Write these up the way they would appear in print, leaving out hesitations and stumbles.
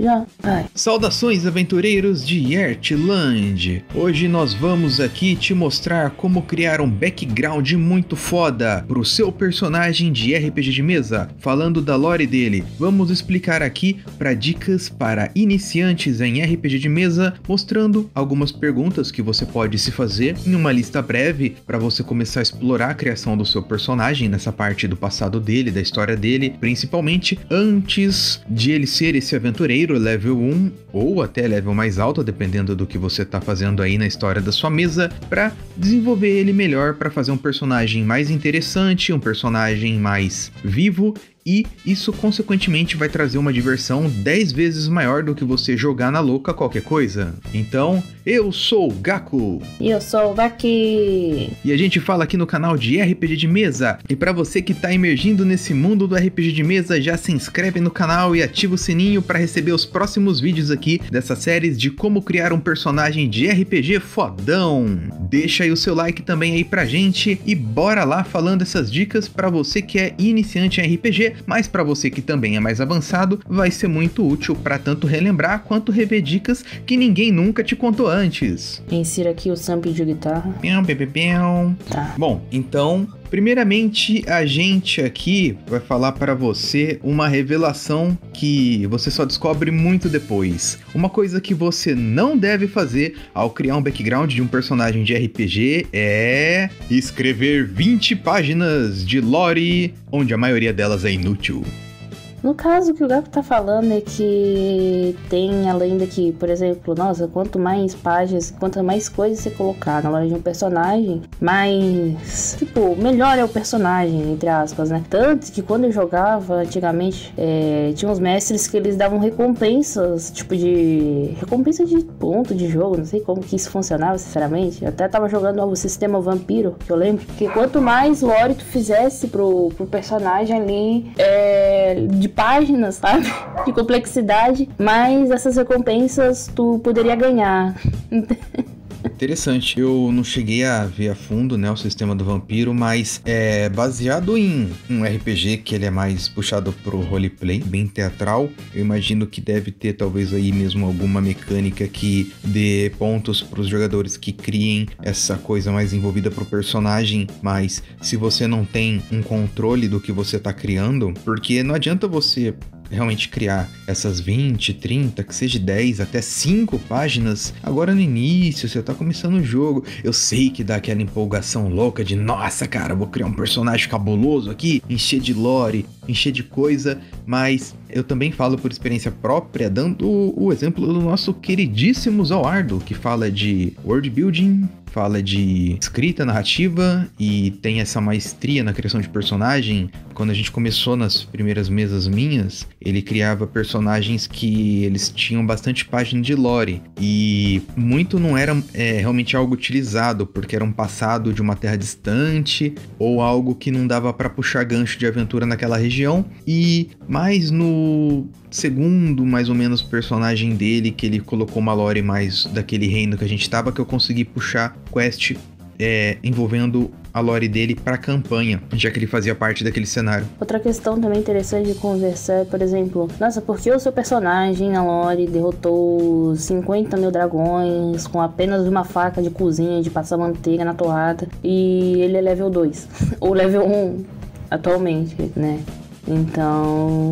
Já, vai. Saudações, aventureiros de Ertland! Hoje nós vamos aqui te mostrar como criar um background muito foda pro seu personagem de RPG de mesa. Falando da lore dele, vamos explicar aqui para dicas para iniciantes em RPG de mesa, mostrando algumas perguntas que você pode se fazer em uma lista breve para você começar a explorar a criação do seu personagem nessa parte do passado dele, da história dele, principalmente antes de ele ser esse aventureiro level 1 ou até level mais alto, dependendo do que você tá fazendo aí na história da sua mesa, para desenvolver ele melhor, para fazer um personagem mais interessante, um personagem mais vivo, e isso consequentemente vai trazer uma diversão 10 vezes maior do que você jogar na louca qualquer coisa. Então, eu sou o Gaku. E eu sou o Baki. E a gente fala aqui no canal de RPG de mesa. E para você que tá emergindo nesse mundo do RPG de mesa, já se inscreve no canal e ativa o sininho para receber os próximos vídeos aqui dessas séries de como criar um personagem de RPG fodão. Deixa aí o seu like também aí pra gente e bora lá falando essas dicas para você que é iniciante em RPG, mas para você que também é mais avançado, vai ser muito útil para tanto relembrar quanto rever dicas que ninguém nunca te contou antes. Insira aqui o sample de guitarra. Tá. Bom, então, primeiramente a gente aqui vai falar para você uma revelação que você só descobre muito depois. Uma coisa que você não deve fazer ao criar um background de um personagem de RPG é escrever 20 páginas de lore, onde a maioria delas é inútil. No caso, o que o Gaku tá falando é que tem a lenda que, por exemplo, nossa, quanto mais páginas, quanto mais coisas você colocar na lore de um personagem, mais, tipo, melhor é o personagem, entre aspas, né? Tanto que quando eu jogava antigamente, tinha uns mestres que eles davam recompensas, tipo recompensa de ponto de jogo, não sei como que isso funcionava, sinceramente. Eu até tava jogando o sistema Vampiro, que eu lembro, que quanto mais lore tu fizesse pro personagem ali, de páginas, sabe? De complexidade, mas essas recompensas tu poderia ganhar. Interessante, eu não cheguei a ver a fundo, né, o sistema do vampiro, mas é baseado em um RPG que ele é mais puxado pro roleplay, bem teatral. Eu imagino que deve ter talvez aí mesmo alguma mecânica que dê pontos pros jogadores que criem essa coisa mais envolvida pro personagem, mas se você não tem um controle do que você tá criando, porque não adianta você realmente criar essas 20, 30, que seja 10, até 5 páginas, agora no início, você tá começando o jogo, eu sei que dá aquela empolgação louca de, nossa cara, vou criar um personagem cabuloso aqui, encher de lore, encher de coisa, mas eu também falo por experiência própria, dando o exemplo do nosso queridíssimo Zoardo, que fala de world building, fala de escrita narrativa e tem essa maestria na criação de personagem. Quando a gente começou nas primeiras mesas minhas, ele criava personagens que eles tinham bastante página de lore e muito não era realmente algo utilizado, porque era um passado de uma terra distante ou algo que não dava para puxar gancho de aventura naquela região. E mais no segundo, mais ou menos, personagem dele, que ele colocou uma lore mais daquele reino que a gente tava, que eu consegui puxar quest envolvendo a lore dele pra campanha, já que ele fazia parte daquele cenário. Outra questão também interessante de conversar é, por exemplo, nossa, por que o seu personagem na lore derrotou 50 mil dragões com apenas uma faca de cozinha de passar manteiga na torrada e ele é level 2 ou level 1 atualmente, né? Então,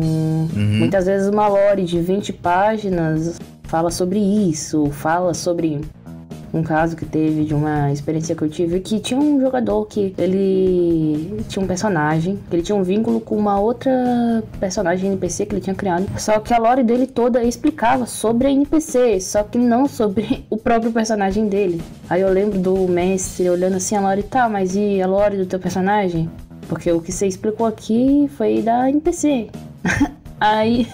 muitas vezes uma lore de 20 páginas fala sobre isso, fala sobre um caso que teve de uma experiência que eu tive, que tinha um jogador que ele tinha um personagem, que ele tinha um vínculo com uma outra personagem NPC que ele tinha criado, só que a lore dele toda explicava sobre a NPC, só que não sobre o próprio personagem dele. Aí eu lembro do mestre olhando assim a lore, tá, mas e a lore do teu personagem? Porque o que você explicou aqui foi da NPC. Aí,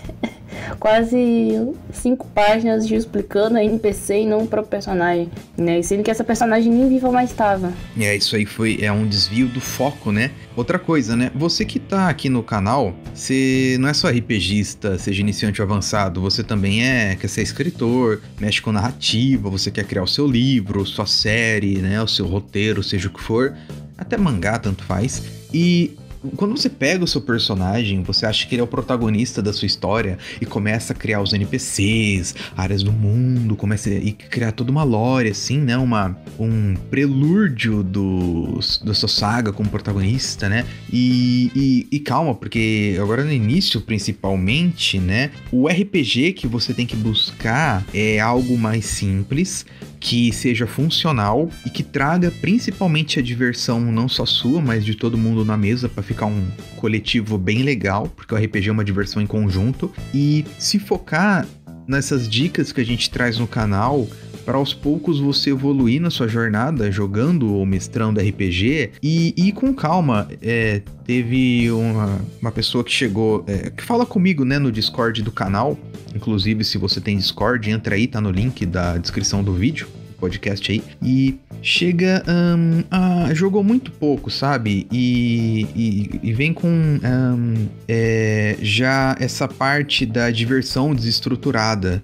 quase 5 páginas de explicando a NPC e não o próprio personagem, né? Sendo que essa personagem nem viva mais estava. Isso aí é um desvio do foco, né? Outra coisa, né? Você que tá aqui no canal, você não é só RPGista, seja iniciante ou avançado, você também quer ser escritor, mexe com narrativa, você quer criar o seu livro, sua série, né? O seu roteiro, seja o que for, até mangá, tanto faz. E quando você pega o seu personagem, você acha que ele é o protagonista da sua história e começa a criar os NPCs, áreas do mundo, começa a criar toda uma lore, assim, né? Um prelúdio da sua saga como protagonista, né? E calma, porque agora no início, principalmente, né? O RPG que você tem que buscar é algo mais simples, que seja funcional e que traga principalmente a diversão não só sua, mas de todo mundo na mesa, para ficar um coletivo bem legal, porque o RPG é uma diversão em conjunto, e se focar nessas dicas que a gente traz no canal para aos poucos você evoluir na sua jornada jogando ou mestrando RPG e com calma. Teve uma pessoa que chegou, que fala comigo, né, no Discord do canal. Inclusive, se você tem Discord, entra aí, tá no link da descrição do vídeo, podcast aí. E chega, jogou muito pouco, sabe? E vem com já essa parte da diversão desestruturada.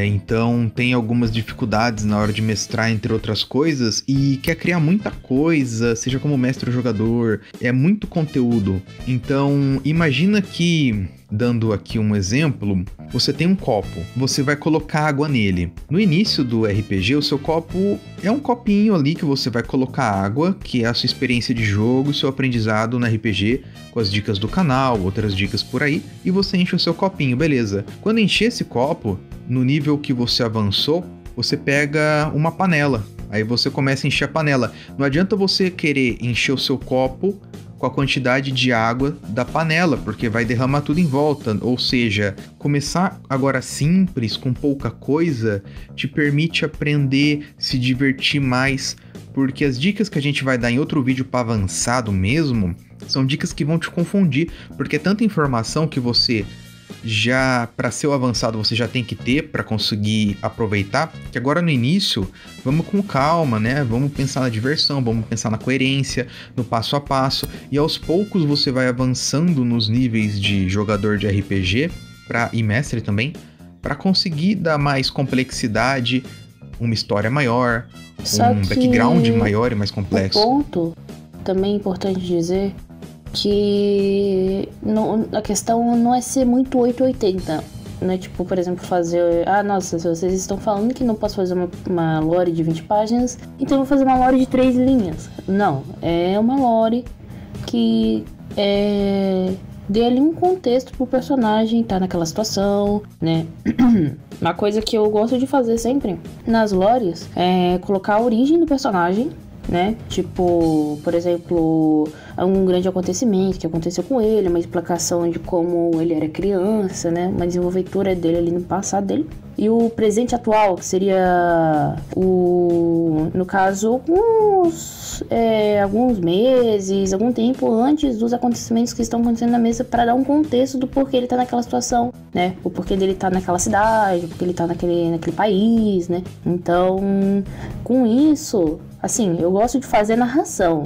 Então tem algumas dificuldades na hora de mestrar, entre outras coisas, e quer criar muita coisa, seja como mestre ou jogador, é muito conteúdo. Então imagina que, dando aqui um exemplo, você tem um copo, você vai colocar água nele. No início do RPG, o seu copo é um copinho ali que você vai colocar água, que é a sua experiência de jogo, seu aprendizado no RPG, com as dicas do canal, outras dicas por aí, e você enche o seu copinho, beleza. Quando encher esse copo, no nível que você avançou, você pega uma panela. Aí você começa a encher a panela. Não adianta você querer encher o seu copo com a quantidade de água da panela, porque vai derramar tudo em volta. Ou seja, começar agora simples, com pouca coisa, te permite aprender, se divertir mais, porque as dicas que a gente vai dar em outro vídeo para avançado mesmo, são dicas que vão te confundir, porque é tanta informação que você já, para ser o avançado, você já tem que ter para conseguir aproveitar, que agora no início, vamos com calma, né? Vamos pensar na diversão, vamos pensar na coerência, no passo a passo, e aos poucos você vai avançando nos níveis de jogador de RPG, e mestre também, para conseguir dar mais complexidade, uma história maior, um background maior e mais complexo. Um ponto também importante dizer que a questão não é ser muito 880, né? Tipo, por exemplo, fazer... nossa, se vocês estão falando que não posso fazer uma lore de 20 páginas, então eu vou fazer uma lore de 3 linhas. Não, é uma lore que dê ali um contexto pro personagem tá naquela situação, né? Uma coisa que eu gosto de fazer sempre nas lores é colocar a origem do personagem, né? Tipo, por exemplo, um grande acontecimento que aconteceu com ele, uma explicação de como ele era criança, né? Uma desenvoltura dele ali no passado dele. E o presente atual, que seria no caso, alguns meses, algum tempo antes dos acontecimentos que estão acontecendo na mesa, para dar um contexto do porquê ele tá naquela situação, né? O porquê dele tá naquela cidade, o porquê ele tá naquele país, né? Então, com isso, assim, eu gosto de fazer narração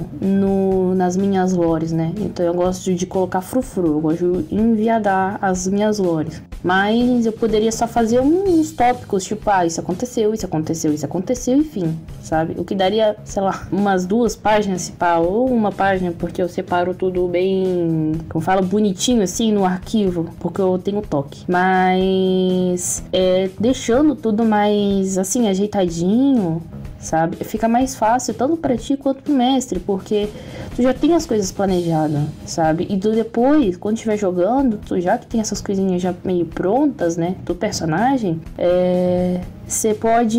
nas minhas lores, né? Então eu gosto de colocar frufru, eu gosto de enviadar as minhas lores. Mas eu poderia só fazer uns tópicos, tipo, isso aconteceu, isso aconteceu, isso aconteceu, enfim, sabe? O que daria, sei lá, umas 2 páginas, se pá, ou uma página, porque eu separo tudo bem, como fala, bonitinho assim no arquivo, porque eu tenho toque. Mas deixando tudo mais, assim, ajeitadinho, sabe? Fica mais fácil tanto pra ti quanto pro mestre, porque tu já tem as coisas planejadas, sabe? E tu depois, quando estiver jogando, tu já que tem essas coisinhas já meio prontas, né, do personagem, você pode...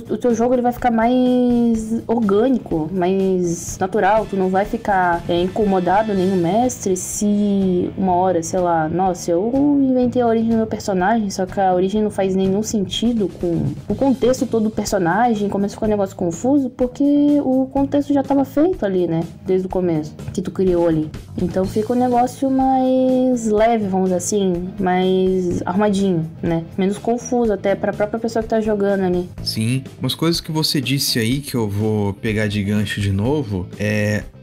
O teu jogo ele vai ficar mais orgânico, mais natural. Tu não vai ficar incomodado nem o mestre se uma hora, sei lá, nossa, eu inventei a origem do meu personagem, só que a origem não faz nenhum sentido com o contexto todo do personagem, começa a ficar um negócio confuso, porque o contexto já estava feito ali, né, desde o começo, que tu criou ali. Então fica um negócio mais leve, vamos dizer assim, mais armadinho, né, menos confuso até pra própria pessoa que tá jogando ali. Sim, umas coisas que você disse aí que eu vou pegar de gancho de novo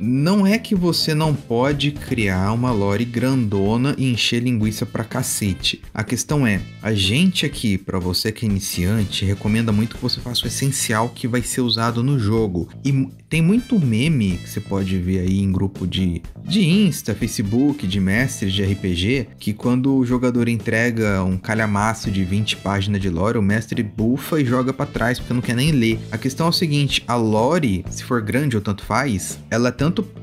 não é que você não pode criar uma lore grandona e encher linguiça pra cacete. A questão é, a gente aqui, pra você que é iniciante, recomenda muito que você faça o essencial que vai ser usado no jogo. E tem muito meme que você pode ver aí em grupo de Insta, Facebook, de mestres de RPG, que quando o jogador entrega um calhamaço de 20 páginas de lore, o mestre bufa e joga pra trás porque não quer nem ler. A questão é o seguinte, a lore, se for grande ou tanto faz, ela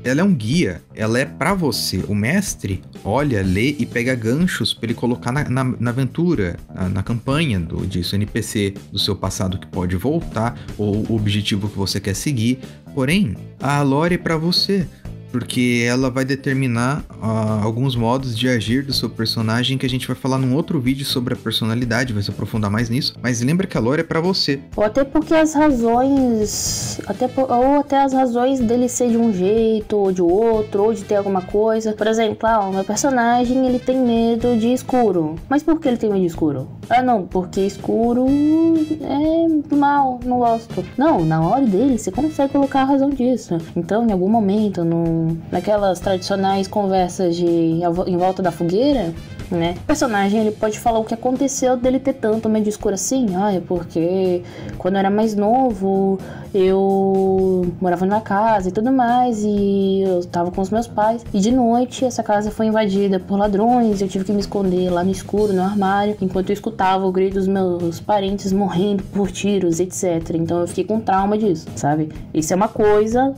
é um guia, ela é pra você. O mestre olha, lê e pega ganchos pra ele colocar na aventura, na campanha disso NPC do seu passado que pode voltar, ou o objetivo que você quer seguir. Porém, a lore é pra você, porque ela vai determinar alguns modos de agir do seu personagem que a gente vai falar num outro vídeo sobre a personalidade, vai se aprofundar mais nisso, mas lembra que a lore é pra você. Ou até porque as razões, ou até as razões dele ser de um jeito, ou de outro, ou de ter alguma coisa. Por exemplo, o meu personagem, ele tem medo de escuro. Mas por que ele tem medo de escuro? Não, porque escuro é mal, não gosto. Não, na lore dele, você consegue colocar a razão disso. Então, em algum momento, naquelas tradicionais conversas em volta da fogueira, né? O personagem, ele pode falar o que aconteceu dele ter tanto medo de escuro assim. É porque quando eu era mais novo, eu morava numa casa e tudo mais, e eu tava com os meus pais, e de noite essa casa foi invadida por ladrões, eu tive que me esconder lá no escuro, no armário, enquanto eu escutava o grito dos meus parentes morrendo por tiros, etc. Então eu fiquei com trauma disso, sabe? Isso é uma coisa,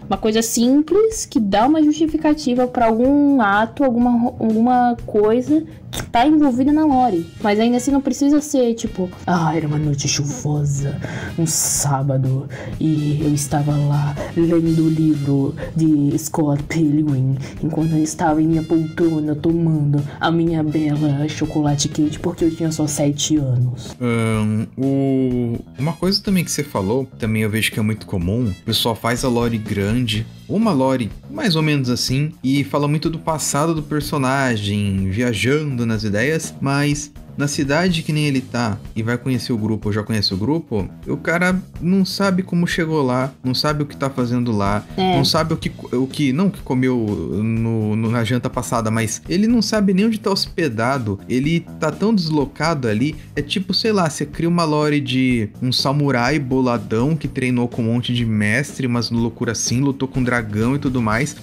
uma coisa simples que dá uma justificativa pra algum ato, alguma coisa que tá envolvida na lore. Mas ainda assim não precisa ser tipo, era uma noite chuvosa, um sábado, e eu estava lá lendo o livro de Scott Pilgrim enquanto eu estava em minha poltrona tomando a minha bela chocolate quente porque eu tinha só 7 anos. Uma coisa também que você falou, também eu vejo que é muito comum, o pessoal faz a lore grande, uma lore mais ou menos assim, e fala muito do passado do personagem, viajando nas ideias, mas na cidade que nem ele tá e vai conhecer o grupo ou já conhece o grupo, o cara não sabe como chegou lá, não sabe o que tá fazendo lá, não sabe o que comeu na janta passada, mas ele não sabe nem onde tá hospedado, ele tá tão deslocado ali, é tipo, sei lá, você cria uma lore de um samurai boladão que treinou com um monte de mestre, mas loucura assim, lutou com um dragão e tudo mais,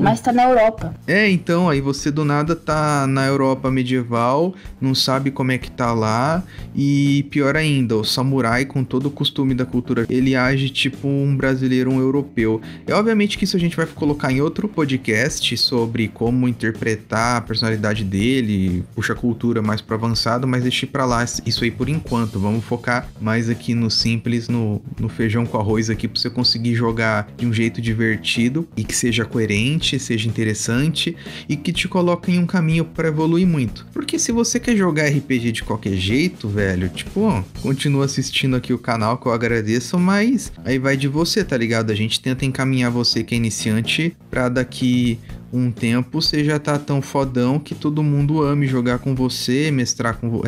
Mas tá na Europa. Então, aí você do nada tá na Europa medieval, não sabe como é que tá lá, e pior ainda, o samurai, com todo o costume da cultura, ele age tipo um brasileiro, um europeu. É obviamente que isso a gente vai colocar em outro podcast sobre como interpretar a personalidade dele, puxa a cultura mais pro avançado, mas deixe pra lá isso aí por enquanto. Vamos focar mais aqui no simples, no feijão com arroz aqui, pra você conseguir jogar de um jeito divertido e que seja coerente, seja interessante e que te coloque em um caminho pra evoluir muito. Porque se você quer jogar RPG de qualquer jeito, velho, tipo, continua assistindo aqui o canal que eu agradeço, mas aí vai de você, tá ligado? A gente tenta encaminhar você que é iniciante pra daqui um tempo você já tá tão fodão que todo mundo ame jogar com você, mestrar com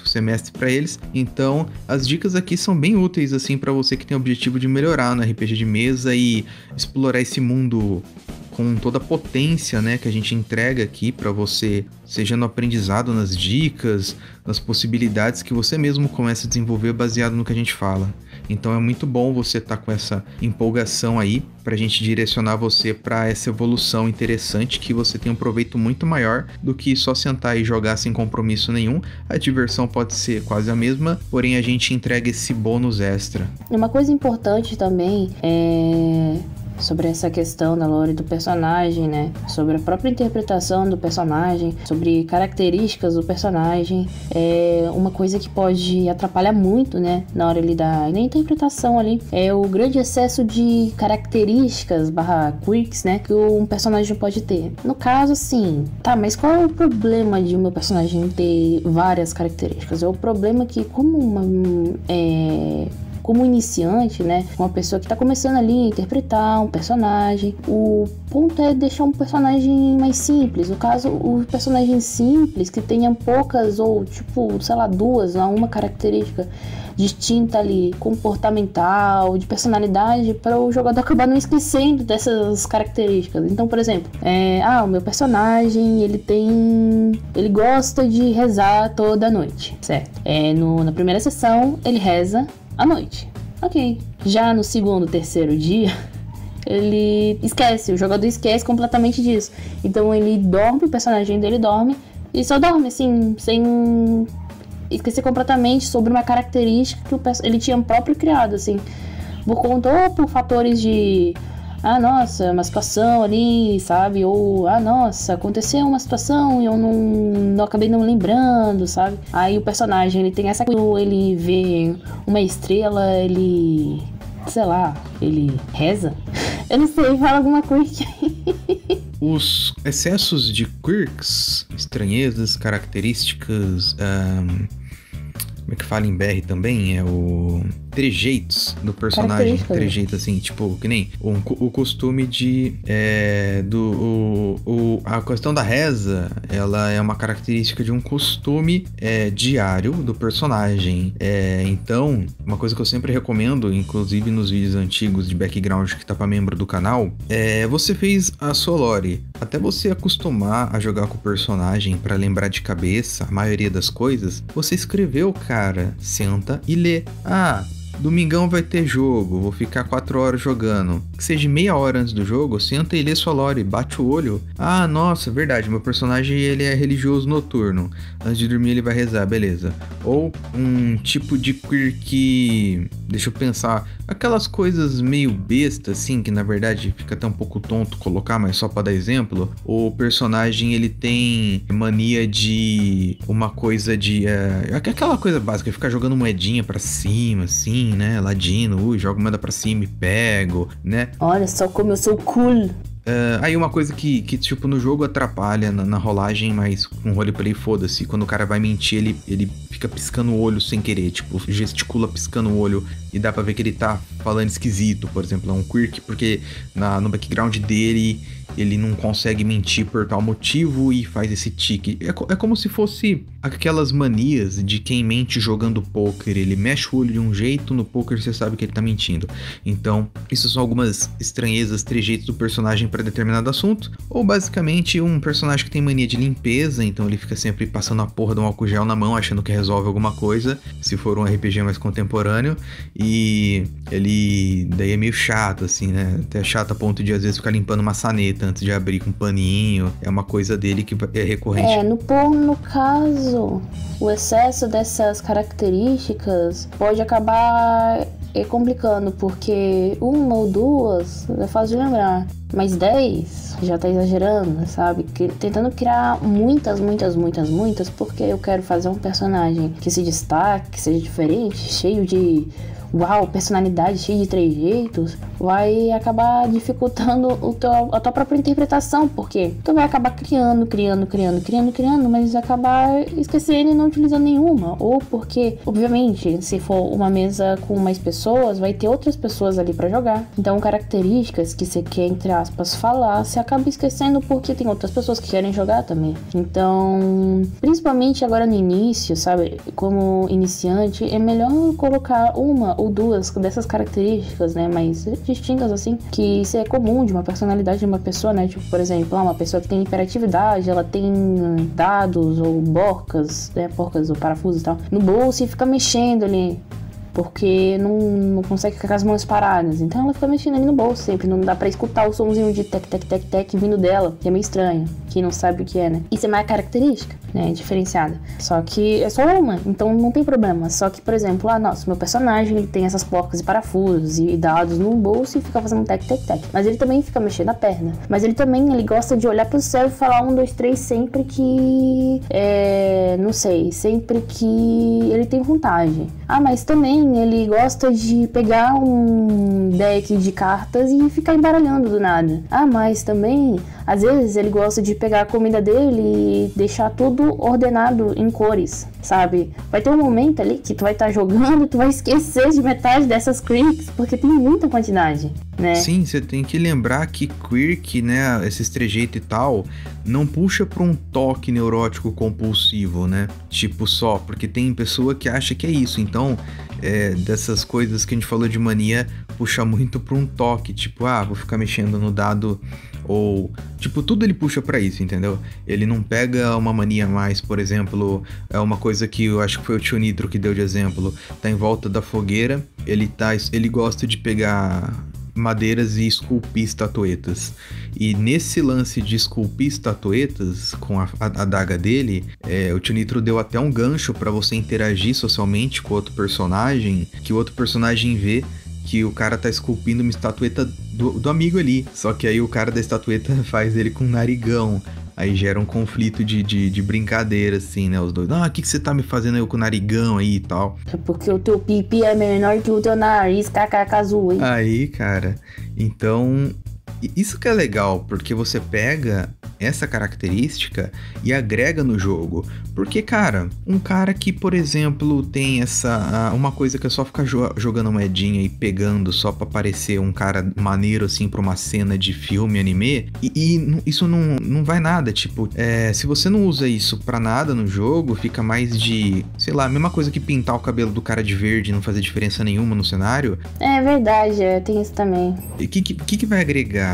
você mestre pra eles. Então, as dicas aqui são bem úteis, assim, pra você que tem o objetivo de melhorar no RPG de mesa e explorar esse mundo com toda a potência, né, que a gente entrega aqui para você, seja no aprendizado, nas dicas, nas possibilidades que você mesmo começa a desenvolver baseado no que a gente fala. Então é muito bom você estar com essa empolgação aí para a gente direcionar você para essa evolução interessante, que você tem um proveito muito maior do que só sentar e jogar sem compromisso nenhum. A diversão pode ser quase a mesma, porém a gente entrega esse bônus extra. Uma coisa importante também é sobre essa questão da lore do personagem, né? Sobre a própria interpretação do personagem, sobre características do personagem. É uma coisa que pode atrapalhar muito, né? Na hora na interpretação ali. É o grande excesso de características / quirks, né? Que um personagem pode ter. No caso, assim, mas qual é o problema de um meu personagem ter várias características? É o problema que, como como iniciante, né, uma pessoa que tá começando ali a interpretar um personagem, o ponto é deixar um personagem mais simples. No caso, o personagem simples que tenha poucas ou, tipo, sei lá, duas ou uma característica distinta ali, comportamental, de personalidade, para o jogador acabar não esquecendo dessas características. Então, por exemplo, o meu personagem, ele gosta de rezar toda noite, certo? Na primeira sessão, ele reza à noite. Ok. Já no segundo, terceiro dia, ele esquece, o jogador esquece completamente disso. Então ele dorme, o personagem dele dorme, e só dorme, assim, sem esquecer completamente sobre uma característica que ele tinha próprio criado, assim, por conta ou por fatores de nossa, uma situação ali, sabe, ou nossa, aconteceu uma situação e eu não acabei não lembrando, sabe. Aí o personagem, ele tem essa coisa, ele vê uma estrela, ele, sei lá, ele reza, eu não sei, fala alguma coisa. Os excessos de quirks, estranhezas, características, como é que fala em BR também? É o trejeitos do personagem. Trejeitos assim, tipo, que nem o costume de... a questão da reza, ela é uma característica de um costume diário do personagem. Então, uma coisa que eu sempre recomendo, inclusive nos vídeos antigos de background que tá pra membro do canal, você fez a sua lore. Até você acostumar a jogar com o personagem pra lembrar de cabeça a maioria das coisas, você escreveu, cara, senta e lê. Domingão vai ter jogo, vou ficar 4 horas jogando. Que seja meia hora antes do jogo, senta e lê sua lore, bate o olho. Nossa, verdade, meu personagem ele é religioso noturno. Antes de dormir ele vai rezar, beleza. Ou um tipo de queer que... Deixa eu pensar. Aquelas coisas meio besta, assim, que na verdade fica até um pouco tonto colocar, mas só pra dar exemplo. O personagem, ele tem mania de... Uma coisa de... aquela coisa básica, ficar jogando moedinha pra cima, assim, né? Ladino, jogo moeda pra cima e pego, né? Olha só como eu sou cool. Aí uma coisa que tipo, no jogo atrapalha na rolagem, mas com roleplay, foda-se. Quando o cara vai mentir, ele fica piscando o olho sem querer, tipo, gesticula piscando o olho e dá pra ver que ele tá falando esquisito, por exemplo, é um quirk, porque no background dele ele não consegue mentir por tal motivo e faz esse tique. É como se fosse aquelas manias de quem mente jogando poker. Ele mexe o olho de um jeito, no poker você sabe que ele tá mentindo. Então, isso são algumas estranhezas, trejeitos do personagem para determinado assunto. Ou basicamente um personagem que tem mania de limpeza, então ele fica sempre passando a porra de um álcool gel na mão, achando que resolve alguma coisa, se for um RPG mais contemporâneo. E ele daí é meio chato, assim, né? Até chato a ponto de às vezes ficar limpando maçaneta antes de abrir com um paninho. É uma coisa dele que é recorrente. No caso, o excesso dessas características pode acabar complicando, porque uma ou duas é fácil de lembrar, mas 10 já tá exagerando, sabe? Tentando criar muitas, porque eu quero fazer um personagem que se destaque, que seja diferente, cheio de personalidade, cheia de trejeitos, vai acabar dificultando a tua própria interpretação, porque tu vai acabar criando, mas acabar esquecendo e não utilizando nenhuma, ou porque, obviamente, se for uma mesa com mais pessoas, vai ter outras pessoas ali pra jogar, então características que você quer, entre aspas, falar, você acaba esquecendo porque tem outras pessoas que querem jogar também. Então, principalmente agora no início, sabe, como iniciante, é melhor colocar uma ou duas dessas características, né, mais distintas, assim, que isso é comum de uma personalidade de uma pessoa, né, tipo, por exemplo, uma pessoa que tem hiperatividade, ela tem dados ou porcas ou parafusos e tal, no bolso e fica mexendo ali, porque não consegue ficar com as mãos paradas, então ela fica mexendo ali no bolso sempre, não dá pra escutar o somzinho de tec vindo dela, que é meio estranho, quem não sabe o que é, né, isso é mais característica, né, diferenciada, só que é só uma, então não tem problema, só que, por exemplo, nossa, meu personagem, ele tem essas porcas e parafusos e dados no bolso e fica fazendo tec, mas ele também fica mexendo a perna, mas ele gosta de olhar pro céu e falar 1, 2, 3 sempre que, não sei, sempre que ele tem vontade, mas também também ele gosta de pegar um deck de cartas e ficar embaralhando do nada. Mas também, às vezes, ele gosta de pegar a comida dele e deixar tudo ordenado em cores, sabe? Vai ter um momento ali que tu vai estar jogando e tu vai esquecer de metade dessas quirks, porque tem muita quantidade, né? Sim, você tem que lembrar que quirk, né, esses trejeitos e tal, não puxa pra um toque neurótico compulsivo, né? Tipo só, porque tem pessoa que acha que é isso. Então, dessas coisas que a gente falou de mania, puxa muito pra um toque, tipo, vou ficar mexendo no dado, ou, tipo, tudo ele puxa pra isso, entendeu? Ele não pega uma mania mais, por exemplo, é uma coisa que eu acho que foi o Tio Nitro que deu de exemplo, tá em volta da fogueira, ele gosta de pegar madeiras e esculpir estatuetas. E nesse lance de esculpir estatuetas com a adaga dele, o Tio Nitro deu até um gancho pra você interagir socialmente com outro personagem, que o outro personagem vê que o cara tá esculpindo uma estatueta do amigo ali. Só que aí o cara da estatueta faz ele com um narigão. Aí gera um conflito de brincadeira, assim, né? Os dois. O que você tá me fazendo eu com o narigão aí e tal? É porque o teu pipi é menor que o teu nariz, kkk zoei. Aí, cara, então... Isso que é legal, porque você pega essa característica e agrega no jogo. Porque, cara, um cara que, por exemplo, tem uma coisa que é só ficar jogando moedinha e pegando só pra parecer um cara maneiro, assim, pra uma cena de filme, anime, isso não vai nada. Tipo, se você não usa isso pra nada no jogo, fica mais de, sei lá, a mesma coisa que pintar o cabelo do cara de verde e não fazer diferença nenhuma no cenário. É verdade, tem isso também. E o que vai agregar?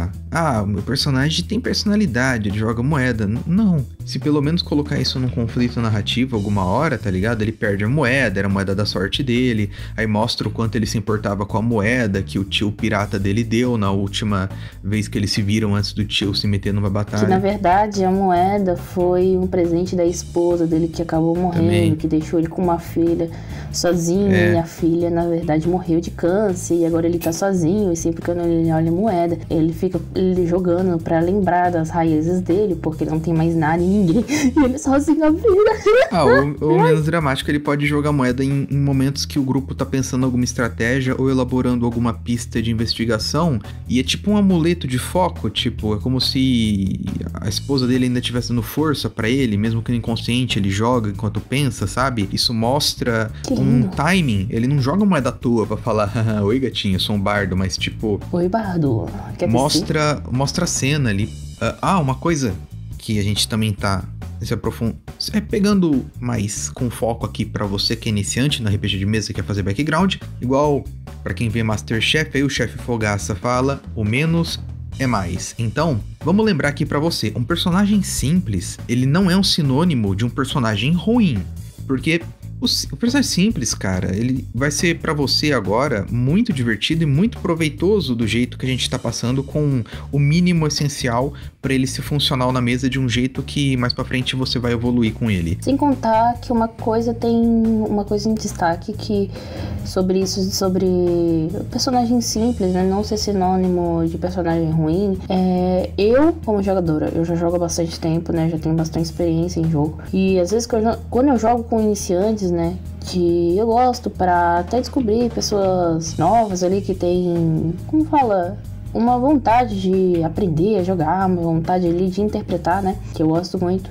O meu personagem tem personalidade, ele joga moeda. Não. Se pelo menos colocar isso num conflito narrativo alguma hora, tá ligado? Ele perde a moeda, era a moeda da sorte dele. Aí mostra o quanto ele se importava com a moeda que o tio pirata dele deu na última vez que eles se viram antes do tio se meter numa batalha. Que na verdade a moeda foi um presente da esposa dele que acabou morrendo, também. Que deixou ele com uma filha sozinho. E a filha na verdade morreu de câncer e agora ele tá sozinho. E sempre que ele olha a moeda, ele fica jogando pra lembrar das raízes dele, porque ele não tem mais nada e ninguém, e ele sozinho na vida. Ou menos dramático, ele pode jogar moeda em momentos que o grupo tá pensando alguma estratégia ou elaborando alguma pista de investigação, e é tipo um amuleto de foco, tipo, é como se a esposa dele ainda estivesse dando força pra ele, mesmo que no inconsciente ele joga enquanto pensa, sabe? Isso mostra um timing, ele não joga moeda à toa pra falar, oi gatinho, eu sou um bardo, mas tipo... Oi bardo, mostra a cena ali. Uma coisa que a gente também tá se aprofundando, pegando mais com foco aqui pra você que é iniciante na RPG de mesa e quer fazer background, igual pra quem vê Masterchef, aí o chefe Fogaça fala, o menos é mais. Então, vamos lembrar aqui pra você, um personagem simples, ele não é um sinônimo de um personagem ruim, porque o personagem simples, cara, ele vai ser pra você agora muito divertido e muito proveitoso do jeito que a gente tá passando, com o mínimo essencial pra ele ser funcional na mesa de um jeito que mais pra frente você vai evoluir com ele. Sem contar que uma coisa em destaque que sobre personagem simples, né, não ser sinônimo de personagem ruim, eu como jogadora, eu já jogo há bastante tempo, né, já tenho bastante experiência em jogo, e às vezes quando eu jogo com iniciantes, né, que eu gosto pra até descobrir pessoas novas ali que tem, como fala, uma vontade de aprender a jogar, uma vontade ali de interpretar, né, que eu gosto muito,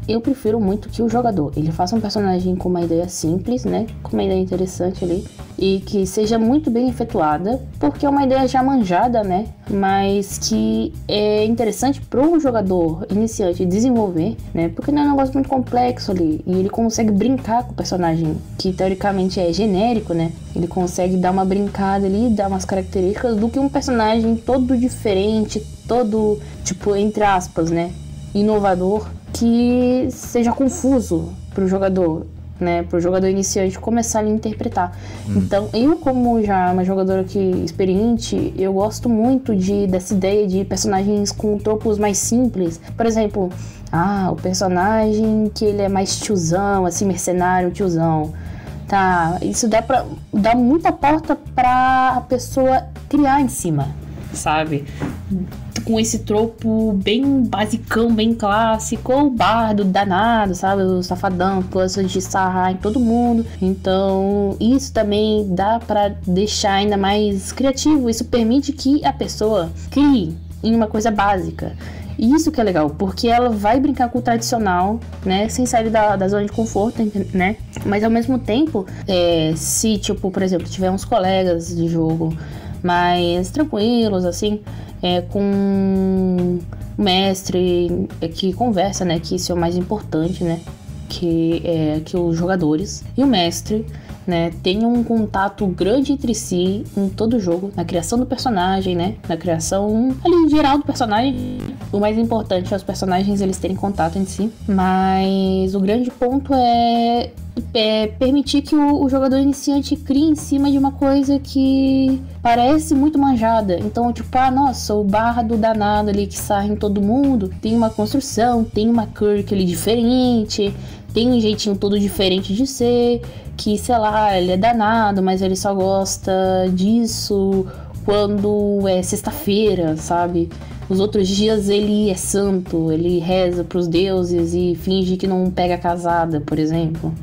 eu prefiro muito que o jogador, ele faça um personagem com uma ideia simples, né, com uma ideia interessante ali, e que seja muito bem efetuada, porque é uma ideia já manjada, né, mas que é interessante para o jogador iniciante desenvolver, né, porque não é um negócio muito complexo ali, e ele consegue brincar com o personagem, que teoricamente é genérico, né, ele consegue dar uma brincada ali, dar umas características do que um personagem todo diferente, todo, tipo, entre aspas, né, inovador, que seja confuso pro jogador, né, pro jogador iniciante começar a interpretar. Então, eu como já uma jogadora experiente, eu gosto muito dessa ideia de personagens com tropos mais simples. Por exemplo, o personagem que ele é mais tiozão, assim, mercenário, tiozão. Tá, isso dá muita porta pra pessoa criar em cima. sabe? Com esse tropo bem basicão, bem clássico, o bardo danado, sabe? O safadão, que gosta de sarrar em todo mundo. Então, isso também dá pra deixar ainda mais criativo. Isso permite que a pessoa crie em uma coisa básica. E isso que é legal, porque ela vai brincar com o tradicional, né? Sem sair da zona de conforto, né? Mas ao mesmo tempo, se, tipo, por exemplo, tiver uns colegas de jogo mais tranquilos, assim, com o mestre que conversa, né? Que isso é o mais importante, né? Que os jogadores e o mestre, né, tenham um contato grande entre si em todo o jogo, na criação do personagem, né? Na criação ali em geral do personagem. O mais importante é os personagens eles terem contato entre si, mas o grande ponto é permitir que o jogador iniciante crie em cima de uma coisa que parece muito manjada. Então, tipo, nossa, o bardo danado ali que sarra em todo mundo tem uma construção, tem uma quirk ali diferente, tem um jeitinho todo diferente de ser, que, sei lá, ele é danado, mas ele só gosta disso quando é sexta-feira, sabe? Os outros dias ele é santo, ele reza pros deuses e finge que não pega casada, por exemplo,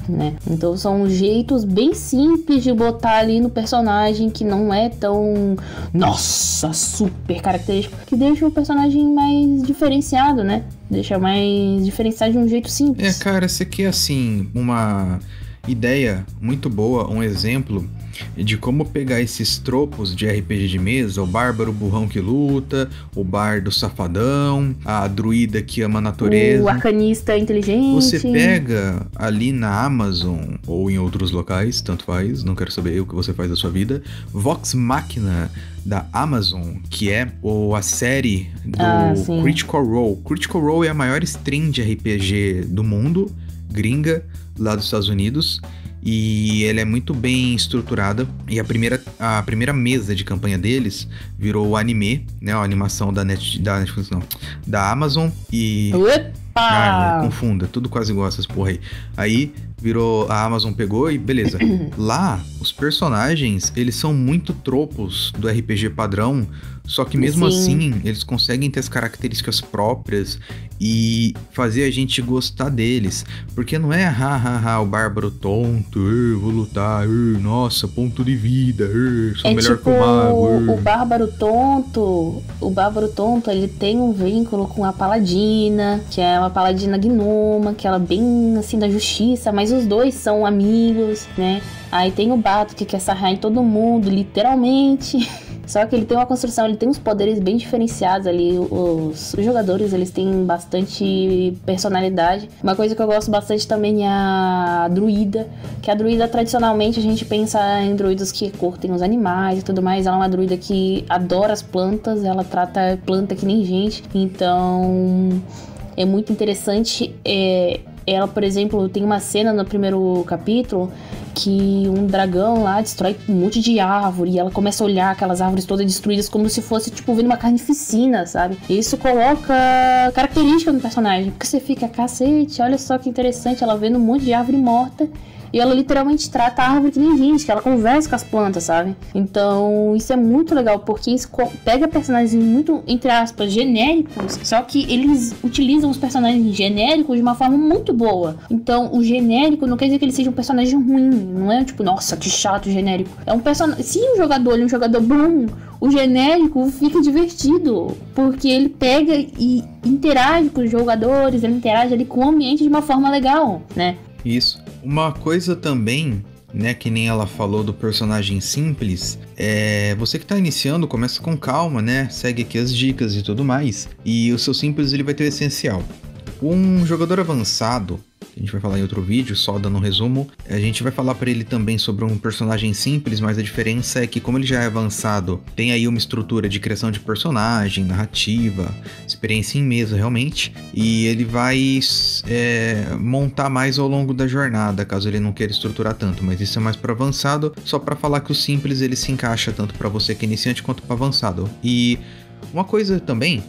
né? Então são jeitos bem simples de botar ali no personagem que não é tão, nossa, super característico, que deixa o personagem mais diferenciado, né? Deixa mais diferenciado de um jeito simples. Cara, esse aqui é assim, uma ideia muito boa, um exemplo de como pegar esses tropos de RPG de mesa, o bárbaro burrão que luta, o bardo safadão, a druida que ama a natureza, o arcanista inteligente. Você pega ali na Amazon ou em outros locais, tanto faz, não quero saber o que você faz da sua vida, Vox Machina da Amazon, que é a série do Critical Role. Critical Role é a maior stream de RPG do mundo, gringa, lá dos Estados Unidos, e ela é muito bem estruturada, e a primeira mesa de campanha deles virou o anime, né, a animação da Netflix, não, da Amazon, e... confunda, tudo quase igual essas porra aí. Aí virou, a Amazon pegou e beleza. Lá, os personagens, eles são muito tropos do RPG padrão, só que mesmo assim, eles conseguem ter as características próprias e fazer a gente gostar deles. Porque não é, o bárbaro tonto, vou lutar, nossa, ponto de vida, sou melhor tipo, que o mago. O bárbaro tonto, ele tem um vínculo com a paladina, que é uma paladina gnoma, que ela é bem assim da justiça, mas os dois são amigos, né? Aí tem o Bato que quer sarrar em todo mundo, literalmente. Só que ele tem uma construção, ele tem uns poderes bem diferenciados ali. Os jogadores, eles têm bastante personalidade. Uma coisa que eu gosto bastante também é a druida. Que a druida, tradicionalmente, a gente pensa em druidas que curtem os animais e tudo mais. Ela é uma druida que adora as plantas, ela trata planta que nem gente. Então, é muito interessante. Ela, por exemplo, tem uma cena no primeiro capítulo que um dragão lá destrói um monte de árvore e ela começa a olhar aquelas árvores todas destruídas como se fosse, tipo, vendo uma carnificina, sabe? E isso coloca característica no personagem, porque você fica, cacete, olha só que interessante, ela vendo um monte de árvore morta e ela literalmente trata a árvore que nem gente, que ela conversa com as plantas, sabe? Então, isso é muito legal, porque isso pega personagens muito, entre aspas, genéricos, só que eles utilizam os personagens genéricos de uma forma muito boa. Então, o genérico não quer dizer que ele seja um personagem ruim, não é tipo, nossa, que chato genérico. É um personagem, se o jogador é um jogador bom, o genérico fica divertido, porque ele pega e interage com os jogadores, ele interage ali com o ambiente de uma forma legal, né? Isso. Uma coisa também, né, que nem ela falou do personagem simples, você que tá iniciando, começa com calma, né, segue aqui as dicas e tudo mais, e o seu simples ele vai ter o essencial. Um jogador avançado, que a gente vai falar em outro vídeo, só dando um resumo, a gente vai falar pra ele também sobre um personagem simples, mas a diferença é que como ele já é avançado, tem aí uma estrutura de criação de personagem, narrativa, experiência em mesa realmente, e ele vai montar mais ao longo da jornada, caso ele não queira estruturar tanto, mas isso é mais para avançado, só para falar que o simples ele se encaixa tanto para você que é iniciante quanto para avançado. E uma coisa também,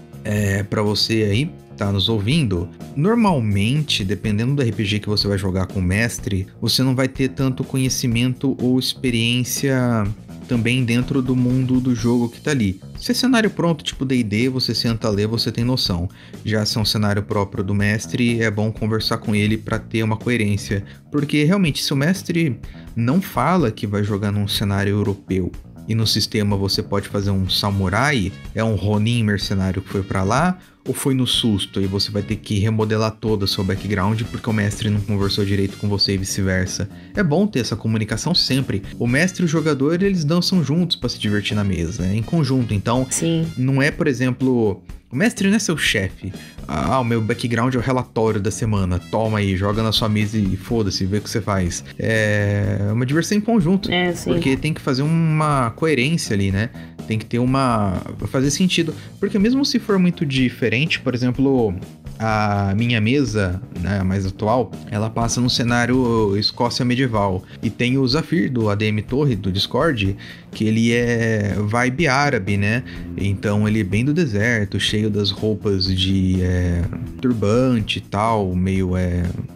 para você aí, tá nos ouvindo, normalmente, dependendo do RPG que você vai jogar com o mestre, você não vai ter tanto conhecimento ou experiência também dentro do mundo do jogo que tá ali. Se é cenário pronto, tipo D&D, você senta a ler, você tem noção. Já se é um cenário próprio do mestre, é bom conversar com ele para ter uma coerência. Porque realmente, se o mestre não fala que vai jogar num cenário europeu, e no sistema você pode fazer um samurai, é um ronin mercenário que foi pra lá, ou foi no susto e você vai ter que remodelar todo o seu background porque o mestre não conversou direito com você e vice-versa. É bom ter essa comunicação sempre. O mestre e o jogador, eles dançam juntos pra se divertir na mesa, em conjunto. Então, Sim. não é, por exemplo... O mestre não é seu chefe. O meu background é o relatório da semana. Toma aí, joga na sua mesa e foda-se, vê o que você faz. É uma diversão em conjunto. Sim. Porque tem que fazer uma coerência ali, né? Tem que ter fazer sentido. Porque mesmo se for muito diferente, por exemplo... A minha mesa, né, mais atual, ela passa num cenário Escócia medieval. E tem o Zafir, do ADM Torre, do Discord, que ele é vibe árabe, né? Então ele é bem do deserto, cheio das roupas de turbante e tal, meio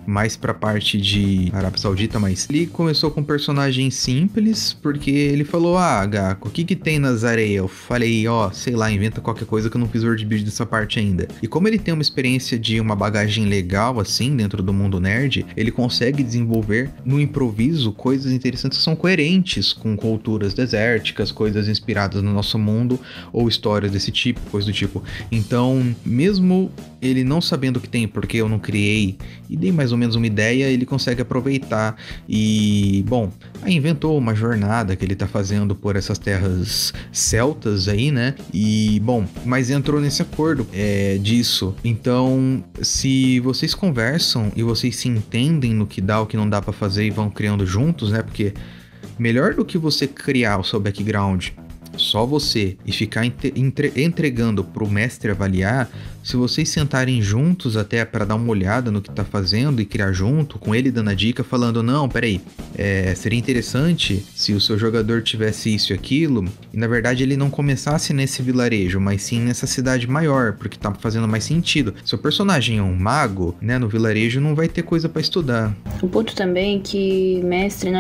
mais pra parte de Arábia Saudita, mas ele começou com um personagem simples, porque ele falou, Gaco, o que tem nas areias? Eu falei, sei lá, inventa qualquer coisa que eu não fiz word build dessa parte ainda. E como ele tem uma experiência de uma bagagem legal, assim, dentro do mundo nerd, ele consegue desenvolver no improviso coisas interessantes que são coerentes com culturas desérticas, coisas inspiradas no nosso mundo, ou histórias desse tipo, coisa do tipo. Então, mesmo ele não sabendo o que tem, porque eu não criei e dei mais ou menos uma ideia, ele consegue aproveitar e, bom, aí inventou uma jornada que ele tá fazendo por essas terras celtas aí, né? E, bom, mas entrou nesse acordo disso. Então, se vocês conversam e vocês se entendem no que dá, o que não dá pra fazer e vão criando juntos, né? Porque melhor do que você criar o seu background só você e ficar entregando pro mestre avaliar, se vocês sentarem juntos até para dar uma olhada no que tá fazendo e criar junto, com ele dando a dica, falando, não, peraí, seria interessante se o seu jogador tivesse isso e aquilo, e na verdade ele não começasse nesse vilarejo, mas sim nessa cidade maior, porque tá fazendo mais sentido. Se o personagem é um mago, né, no vilarejo não vai ter coisa para estudar. Um ponto também que, mestre, não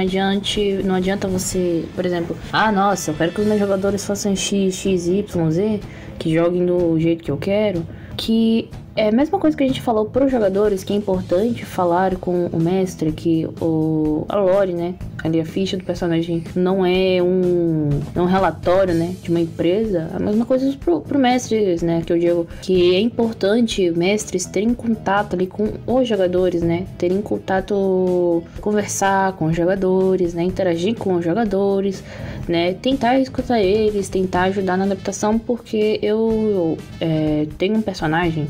adianta você, por exemplo, nossa, eu quero que os meus jogadores façam X, X, Y, Z, que joguem do jeito que eu quero, que é a mesma coisa que a gente falou para os jogadores, que é importante falar com o mestre, que a lore, né, ali a ficha do personagem não é um relatório, né, de uma empresa. A mesma coisa pro mestre, né, que eu digo que é importante mestres terem contato ali com os jogadores, né, terem contato, conversar com os jogadores, né, interagir com os jogadores, né, tentar escutar eles, tentar ajudar na adaptação, porque eu tenho um personagem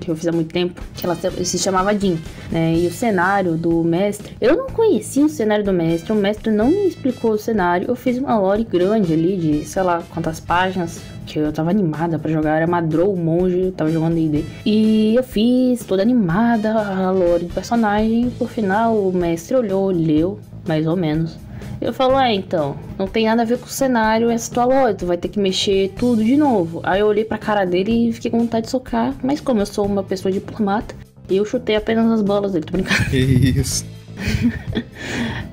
que eu fiz há muito tempo, que ela se chamava Jean, né, e o cenário do mestre, eu não conhecia o cenário do mestre, o mestre não me explicou o cenário, eu fiz uma lore grande ali de, sei lá, quantas páginas, que eu tava animada pra jogar, era Madrou, monge, eu tava jogando D&D, e eu fiz toda animada a lore do personagem, por final o mestre olhou, leu, mais ou menos. Eu falo, então, não tem nada a ver com o cenário, essa tua lore, tu vai ter que mexer tudo de novo. Aí eu olhei pra cara dele e fiquei com vontade de socar, mas como eu sou uma pessoa diplomata, eu chutei apenas as bolas dele, tô brincando. Que isso?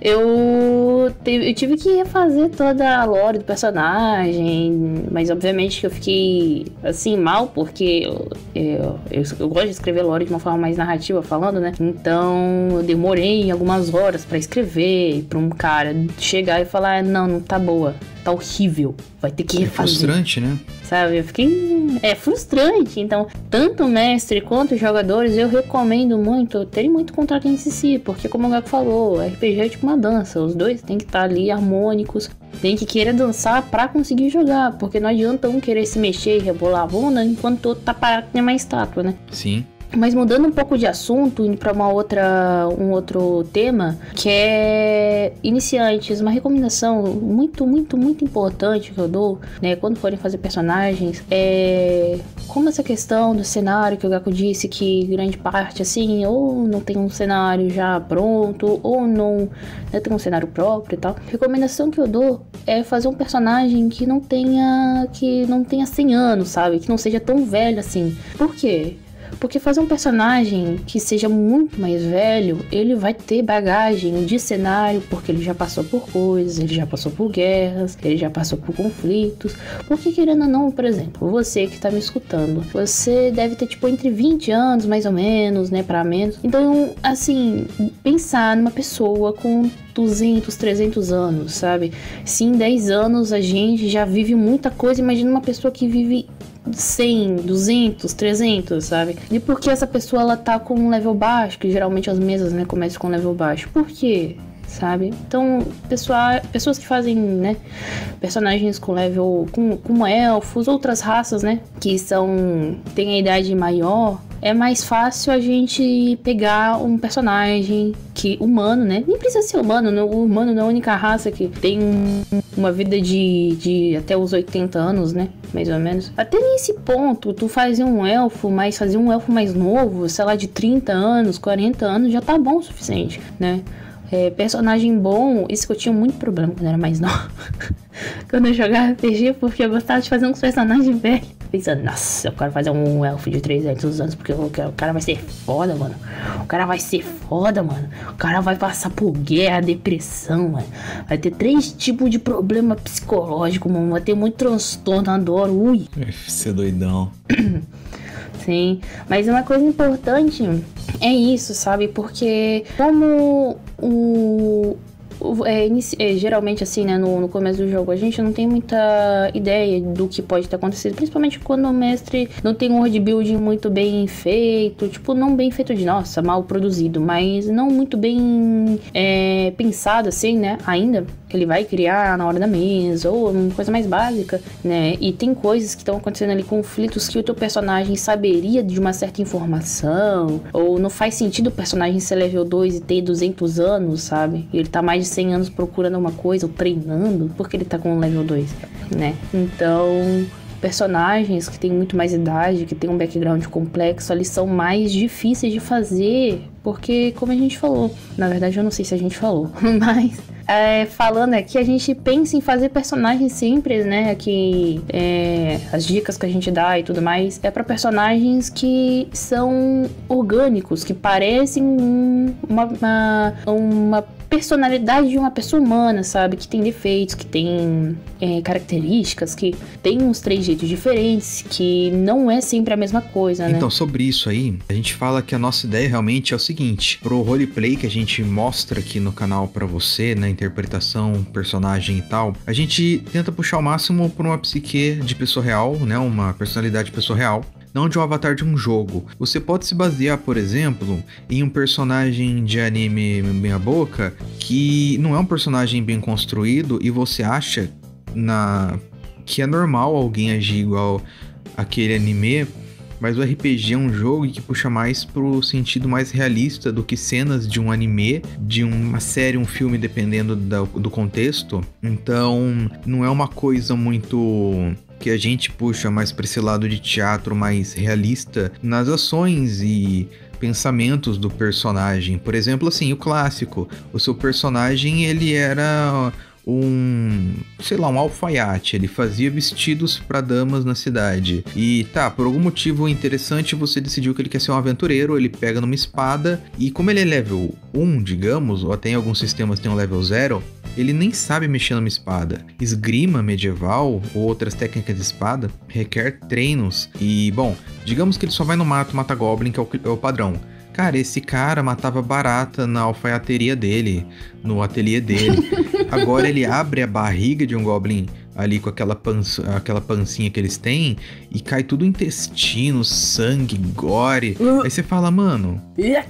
Eu tive que refazer toda a lore do personagem, mas obviamente que eu fiquei assim mal, porque eu gosto de escrever lore de uma forma mais narrativa falando, né? Então eu demorei algumas horas pra escrever, pra um cara chegar e falar, não tá boa, tá horrível, vai ter que refazer. É frustrante, né? Sabe, eu fiquei... É frustrante, então, tanto o mestre quanto os jogadores, eu recomendo muito terem muito contato entre si, porque como o Gago falou, RPG é tipo uma dança, os dois tem que estar ali harmônicos, tem que querer dançar pra conseguir jogar, porque não adianta um querer se mexer e rebolar a bunda, enquanto o outro tá parado que nem uma estátua, né? Sim. Mas mudando um pouco de assunto, indo para um outro tema, que é iniciantes, uma recomendação muito importante que eu dou, né, quando forem fazer personagens, como essa questão do cenário que o Gaku disse, que grande parte, assim, ou não tem um cenário já pronto, ou não tem um cenário próprio e tal. Recomendação que eu dou é fazer um personagem que não tenha 100 anos, sabe? Que não seja tão velho assim. Por quê? Porque fazer um personagem que seja muito mais velho, ele vai ter bagagem de cenário, porque ele já passou por coisas, ele já passou por guerras, ele já passou por conflitos. Porque querendo ou não, por exemplo, você que tá me escutando, você deve ter tipo entre 20 anos mais ou menos, né, pra menos. Então, assim, pensar numa pessoa com 200, 300 anos, sabe? Se em 10 anos a gente já vive muita coisa, imagina uma pessoa que vive 100, 200, 300, sabe? E por que essa pessoa ela tá com um level baixo, que geralmente as mesas, né, começam com um level baixo? Por quê? Sabe? Então, pessoas que fazem, né, personagens com level, como elfos, outras raças, né, que tem a idade maior, é mais fácil a gente pegar um personagem humano, né? Nem precisa ser humano, o humano não é a única raça que tem uma vida de até os 80 anos, né? Mais ou menos. Até nesse ponto, tu fazer um elfo mais novo, sei lá, de 30 anos, 40 anos, já tá bom o suficiente, né? Personagem bom, isso que eu tinha muito problema quando eu era mais nova. Quando eu jogava RPG, porque eu gostava de fazer uns personagens velhos. Pensando, nossa, eu quero fazer um elfo de 300 anos, porque o cara vai ser foda, mano. O cara vai ser foda, mano. O cara vai passar por guerra, depressão, mano. Vai ter 3 tipos de problema psicológico, mano. Vai ter muito transtorno, adoro, ui. Você é doidão. Sim, mas uma coisa importante é isso, sabe? Porque como geralmente assim, né, no começo do jogo, a gente não tem muita ideia do que pode ter acontecido, principalmente quando o mestre não tem um world building muito bem feito, tipo, não bem feito de, nossa, mal produzido, mas não muito bem pensado assim, né, ainda, que ele vai criar na hora da mesa, ou uma coisa mais básica, né, e tem coisas que estão acontecendo ali, conflitos que o teu personagem saberia de uma certa informação, ou não faz sentido o personagem ser level 2 e ter 200 anos, sabe, e ele tá mais de 100 anos procurando uma coisa ou treinando, porque ele tá com um level 2, né? Então, personagens que têm muito mais idade, que tem um background complexo, eles são mais difíceis de fazer, porque, como a gente falou, na verdade eu não sei se a gente falou, mas falando aqui, a gente pensa em fazer personagens simples, né? Aqui, as dicas que a gente dá e tudo mais, é pra personagens que são orgânicos, que parecem uma personalidade de uma pessoa humana, sabe? Que tem defeitos, que tem características, que tem uns trejeitos diferentes, que não é sempre a mesma coisa, né? Então, sobre isso aí, a gente fala que a nossa ideia realmente é o seguinte: pro roleplay que a gente mostra aqui no canal pra você, na interpretação, personagem e tal, a gente tenta puxar o máximo por uma psique de pessoa real, né? Uma personalidade de pessoa real, não de um avatar de um jogo. Você pode se basear, por exemplo, em um personagem de anime meia boca, que não é um personagem bem construído e você acha que é normal alguém agir igual aquele anime, mas o RPG é um jogo que puxa mais pro sentido mais realista do que cenas de um anime, de uma série, um filme, dependendo do contexto. Então, não é uma coisa muito que a gente puxa mais pra esse lado de teatro mais realista nas ações e pensamentos do personagem. Por exemplo, assim, o clássico, o seu personagem, ele era um alfaiate, ele fazia vestidos para damas na cidade. E tá, por algum motivo interessante, você decidiu que ele quer ser um aventureiro, ele pega numa espada, e como ele é level 1, digamos, ou até em alguns sistemas tem um level 0, ele nem sabe mexer numa espada. Esgrima medieval ou outras técnicas de espada requer treinos. E, bom, digamos que ele só vai no mato, mata goblin, que é o padrão. Cara, esse cara matava barata na alfaiateria dele, no ateliê dele. Agora ele abre a barriga de um goblin ali com aquela pancinha que eles têm e cai tudo intestino, sangue, gore. Aí você fala, mano,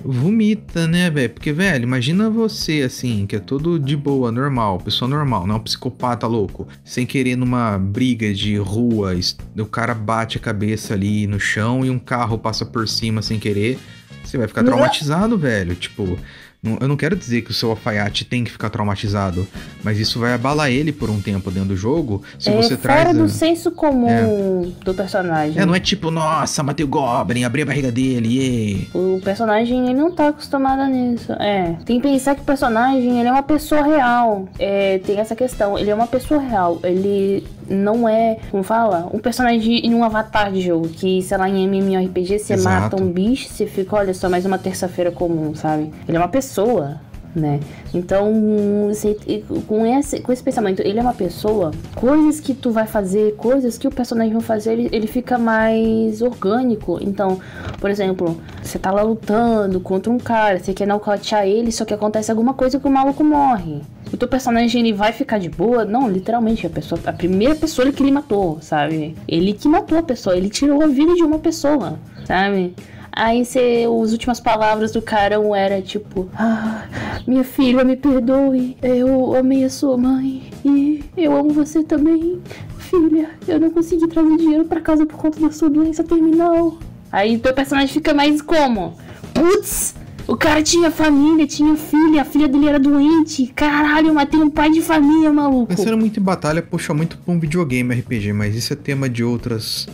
vomita, né, velho? Porque, velho, imagina você, assim, que é todo de boa, normal, pessoa normal, não é um psicopata louco. Sem querer numa briga de rua, o cara bate a cabeça ali no chão e um carro passa por cima sem querer. Você vai ficar traumatizado, velho. Tipo, eu não quero dizer que o seu alfaiate tem que ficar traumatizado, mas isso vai abalar ele por um tempo dentro do jogo. Se você traz fora do senso comum do personagem. Não é tipo, nossa, matei o Goblin, abri a barriga dele, O personagem, ele não tá acostumado nisso. Tem que pensar que o personagem, ele é uma pessoa real. Tem essa questão, ele é uma pessoa real. Ele não é, como fala, um personagem em um avatar de jogo, que, sei lá, em MMORPG você mata um bicho, você fica, olha só, mais uma terça-feira comum, sabe? Ele é uma pessoa, né? Então, com esse pensamento, ele é uma pessoa, coisas que tu vai fazer, coisas que o personagem vai fazer, ele fica mais orgânico. Então, por exemplo, você tá lá lutando contra um cara, você quer nocautear ele, só que acontece alguma coisa que o maluco morre. O teu personagem, ele vai ficar de boa? Não, literalmente, a primeira pessoa que ele matou, sabe? Ele que matou a pessoa, ele tirou a vida de uma pessoa, sabe? Aí as últimas palavras do cara era tipo: minha filha, me perdoe, eu amei a sua mãe e eu amo você também, filha. Eu não consegui trazer dinheiro pra casa por conta da sua doença terminal. Aí teu personagem fica mais como? Putz, o cara tinha família, tinha filha, a filha dele era doente. Caralho, eu matei um pai de família, maluco. Pensando muito em batalha, puxa muito pra um videogame RPG, mas isso é tema de outros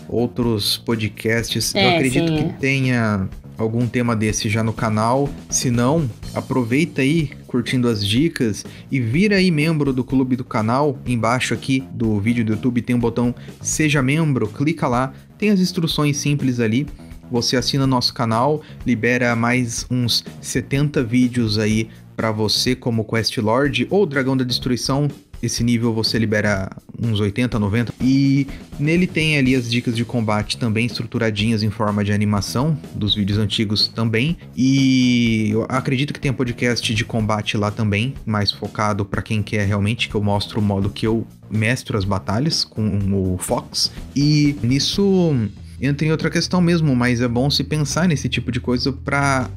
podcasts. Eu acredito que tenha algum tema desse já no canal. Se não, aproveita aí, curtindo as dicas, e vira aí membro do clube do canal. Embaixo aqui do vídeo do YouTube tem um botão Seja Membro, clica lá, tem as instruções simples ali. Você assina nosso canal, libera mais uns 70 vídeos aí pra você como Quest Lord ou Dragão da Destruição. Esse nível você libera uns 80, 90. E nele tem ali as dicas de combate também estruturadinhas em forma de animação, dos vídeos antigos também. E eu acredito que tem um podcast de combate lá também, mais focado pra quem quer realmente, que eu mostro o modo que eu mestro as batalhas com o Fox. E nisso entra em outra questão mesmo, mas é bom se pensar nesse tipo de coisa pra...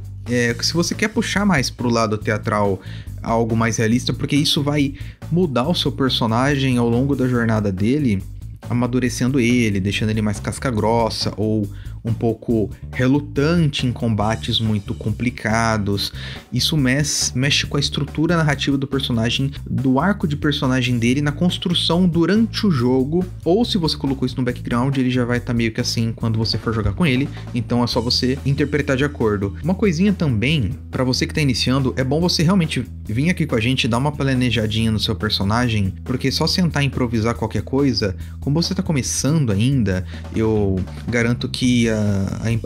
se você quer puxar mais pro lado teatral, algo mais realista, porque isso vai mudar o seu personagem ao longo da jornada dele, amadurecendo ele, deixando ele mais casca grossa ou um pouco relutante em combates muito complicados. Isso mexe com a estrutura narrativa do personagem, do arco de personagem dele na construção durante o jogo, ou se você colocou isso no background, ele já vai estar meio que assim quando você for jogar com ele, então é só você interpretar de acordo. Uma coisinha também, pra você que tá iniciando, é bom você realmente vir aqui com a gente, dar uma planejadinha no seu personagem, porque só sentar e improvisar qualquer coisa, como você tá começando ainda, eu garanto que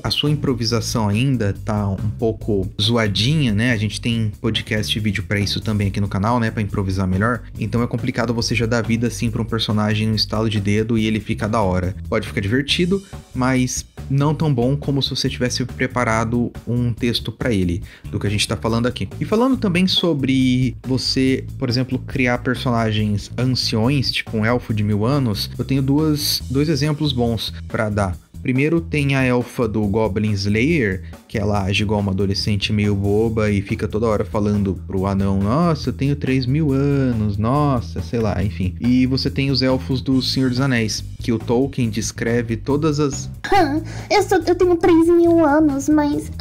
a sua improvisação ainda tá um pouco zoadinha, né? A gente tem podcast e vídeo pra isso também aqui no canal, né? Pra improvisar melhor. Então é complicado você já dar vida assim pra um personagem no estalo de dedo e ele fica da hora. Pode ficar divertido, mas não tão bom como se você tivesse preparado um texto pra ele, do que a gente tá falando aqui. E falando também sobre você, por exemplo, criar personagens anciões, tipo um elfo de 1000 anos, eu tenho dois exemplos bons pra dar. Primeiro tem a elfa do Goblin Slayer, que ela age igual uma adolescente meio boba e fica toda hora falando pro anão: nossa, eu tenho 3000 anos, nossa, sei lá, enfim. E você tem os elfos do Senhor dos Anéis, que o Tolkien descreve todas as... eu tenho 3000 anos, mas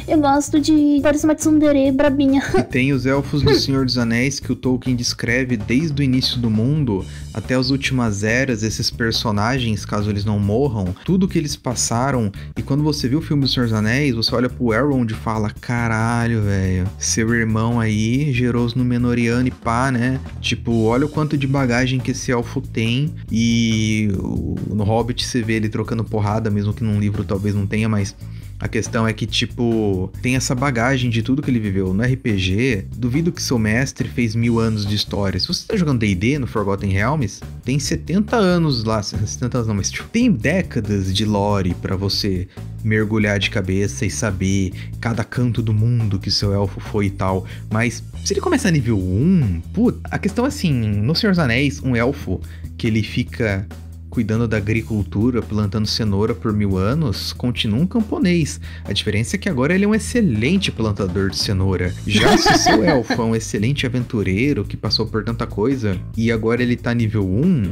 eu gosto de... parece uma tsundere brabinha. E tem os elfos do Senhor dos Anéis, que o Tolkien descreve desde o início do mundo até as últimas eras, esses personagens, caso eles não morram, tudo que eles passaram. E quando você viu o filme do Senhor dos Anéis, você olha pro Elrond e fala: caralho, velho, seu irmão aí gerou os Númenóreanos e pá, né? Tipo, olha o quanto de bagagem que esse elfo tem. E no Hobbit você vê ele trocando porrada, mesmo que num livro talvez não tenha, mas a questão é que, tipo, tem essa bagagem de tudo que ele viveu. No RPG, duvido que seu mestre fez 1000 anos de história. Se você tá jogando D&D no Forgotten Realms, tem 70 anos lá, 70 anos não, mas tipo, tem décadas de lore pra você mergulhar de cabeça e saber cada canto do mundo que seu elfo foi e tal. Mas se ele começar nível 1, puta, a questão é assim, no Senhor dos Anéis, um elfo que ele fica cuidando da agricultura, plantando cenoura por 1000 anos, continua um camponês. A diferença é que agora ele é um excelente plantador de cenoura. Já se seu elfo é um excelente aventureiro que passou por tanta coisa e agora ele tá nível 1,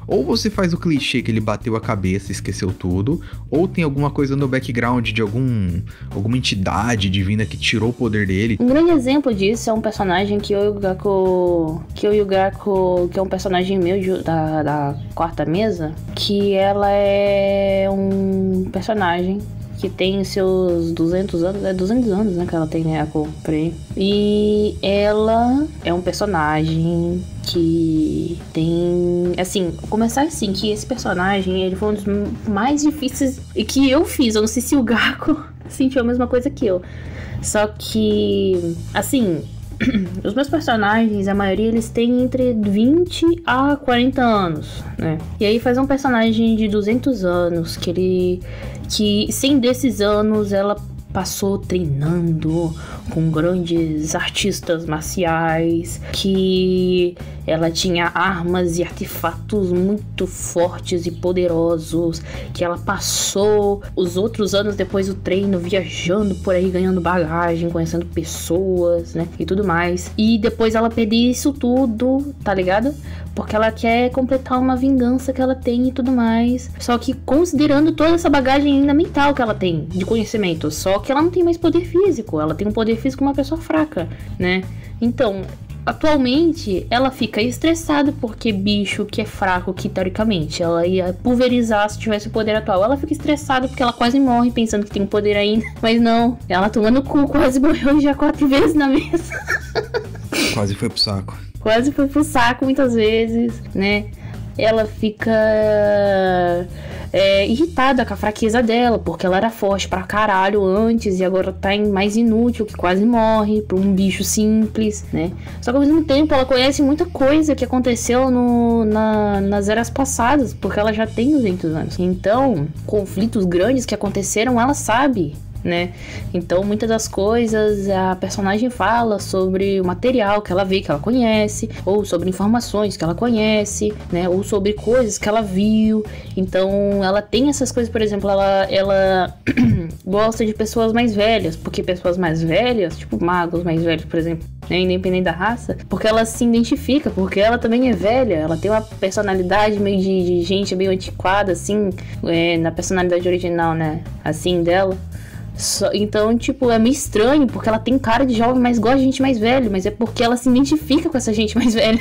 ou você faz o clichê que ele bateu a cabeça e esqueceu tudo, ou tem alguma coisa no background de alguma entidade divina que tirou o poder dele. Um grande exemplo disso é um personagem que é um personagem meu da quarta mesa, que ela é um personagem que tem seus 200 anos, 200 anos, né, que ela tem, né, a cor, e ela é um personagem que tem, assim, começar assim, que esse personagem, ele foi um dos mais difíceis que eu fiz. Eu não sei se o Gaku sentiu a mesma coisa que eu. Só que, assim, os meus personagens, a maioria, eles têm entre 20 a 40 anos, né? E aí faz um personagem de 200 anos, que 100 desses anos ela passou treinando com grandes artistas marciais, que ela tinha armas e artefatos muito fortes e poderosos, que ela passou os outros anos depois do treino viajando por aí, ganhando bagagem, conhecendo pessoas, né, e tudo mais. E depois ela perdeu isso tudo, tá ligado? Porque ela quer completar uma vingança que ela tem e tudo mais. Só que considerando toda essa bagagem ainda mental que ela tem, de conhecimento, só que ela não tem mais poder físico. Ela tem um poder físico uma pessoa fraca, né? Então, atualmente, ela fica estressada porque bicho que é fraco, que teoricamente ela ia pulverizar se tivesse o poder atual. Ela fica estressada porque ela quase morre pensando que tem um poder ainda. Mas não, ela tomando cu, quase morreu já 4 vezes na mesa. Quase foi pro saco. Quase foi pro saco muitas vezes, né? Ela fica irritada com a fraqueza dela, porque ela era forte pra caralho antes e agora tá mais inútil, que quase morre pra um bicho simples, né? Só que ao mesmo tempo ela conhece muita coisa que aconteceu nas eras passadas, porque ela já tem 200 anos. Então, conflitos grandes que aconteceram, ela sabe, né? Então, muitas das coisas a personagem fala sobre o material que ela vê, que ela conhece, ou sobre informações que ela conhece, né? Ou sobre coisas que ela viu. Então, ela tem essas coisas, por exemplo, ela gosta de pessoas mais velhas, porque pessoas mais velhas, tipo magos mais velhos, por exemplo, né? Independente da raça, porque ela se identifica, porque ela também é velha, ela tem uma personalidade meio de gente meio antiquada, assim, na personalidade original, né? Assim, dela. Então, tipo, é meio estranho, porque ela tem cara de jovem, mas gosta de gente mais velha, mas é porque ela se identifica com essa gente mais velha.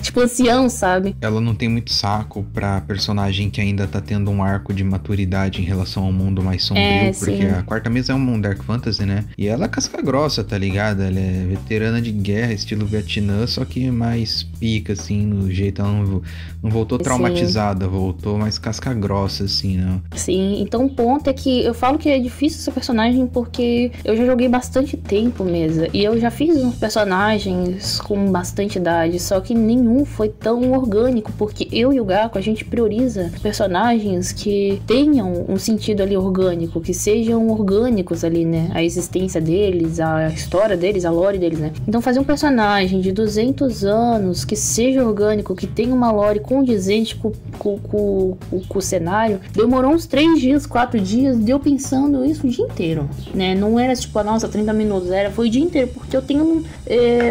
Tipo, ancião, sabe? Ela não tem muito saco pra personagem que ainda tá tendo um arco de maturidade em relação ao mundo mais sombrio, porque a quarta mesa é um Dark Fantasy, né? E ela é casca grossa, tá ligado? Ela é veterana de guerra, estilo Vietnã, só que mais pica, assim, no jeito. Ela não voltou traumatizada, voltou mais casca grossa, assim, não. Sim, então o ponto é que eu falo que é difícil essa personagem porque eu já joguei bastante tempo mesa, e eu já fiz uns personagens com bastante idade, só que nenhum foi tão orgânico, porque eu e o Gaku, a gente prioriza personagens que tenham um sentido ali orgânico, que sejam orgânicos ali, né? A existência deles, a história deles, a lore deles, né? Então fazer um personagem de 200 anos que seja orgânico, que tenha uma lore condizente com o cenário, demorou uns 3 dias, 4 dias, deu pensando isso o dia inteiro, né? Não era tipo, nossa, 30 minutos, foi o dia inteiro, porque eu tenho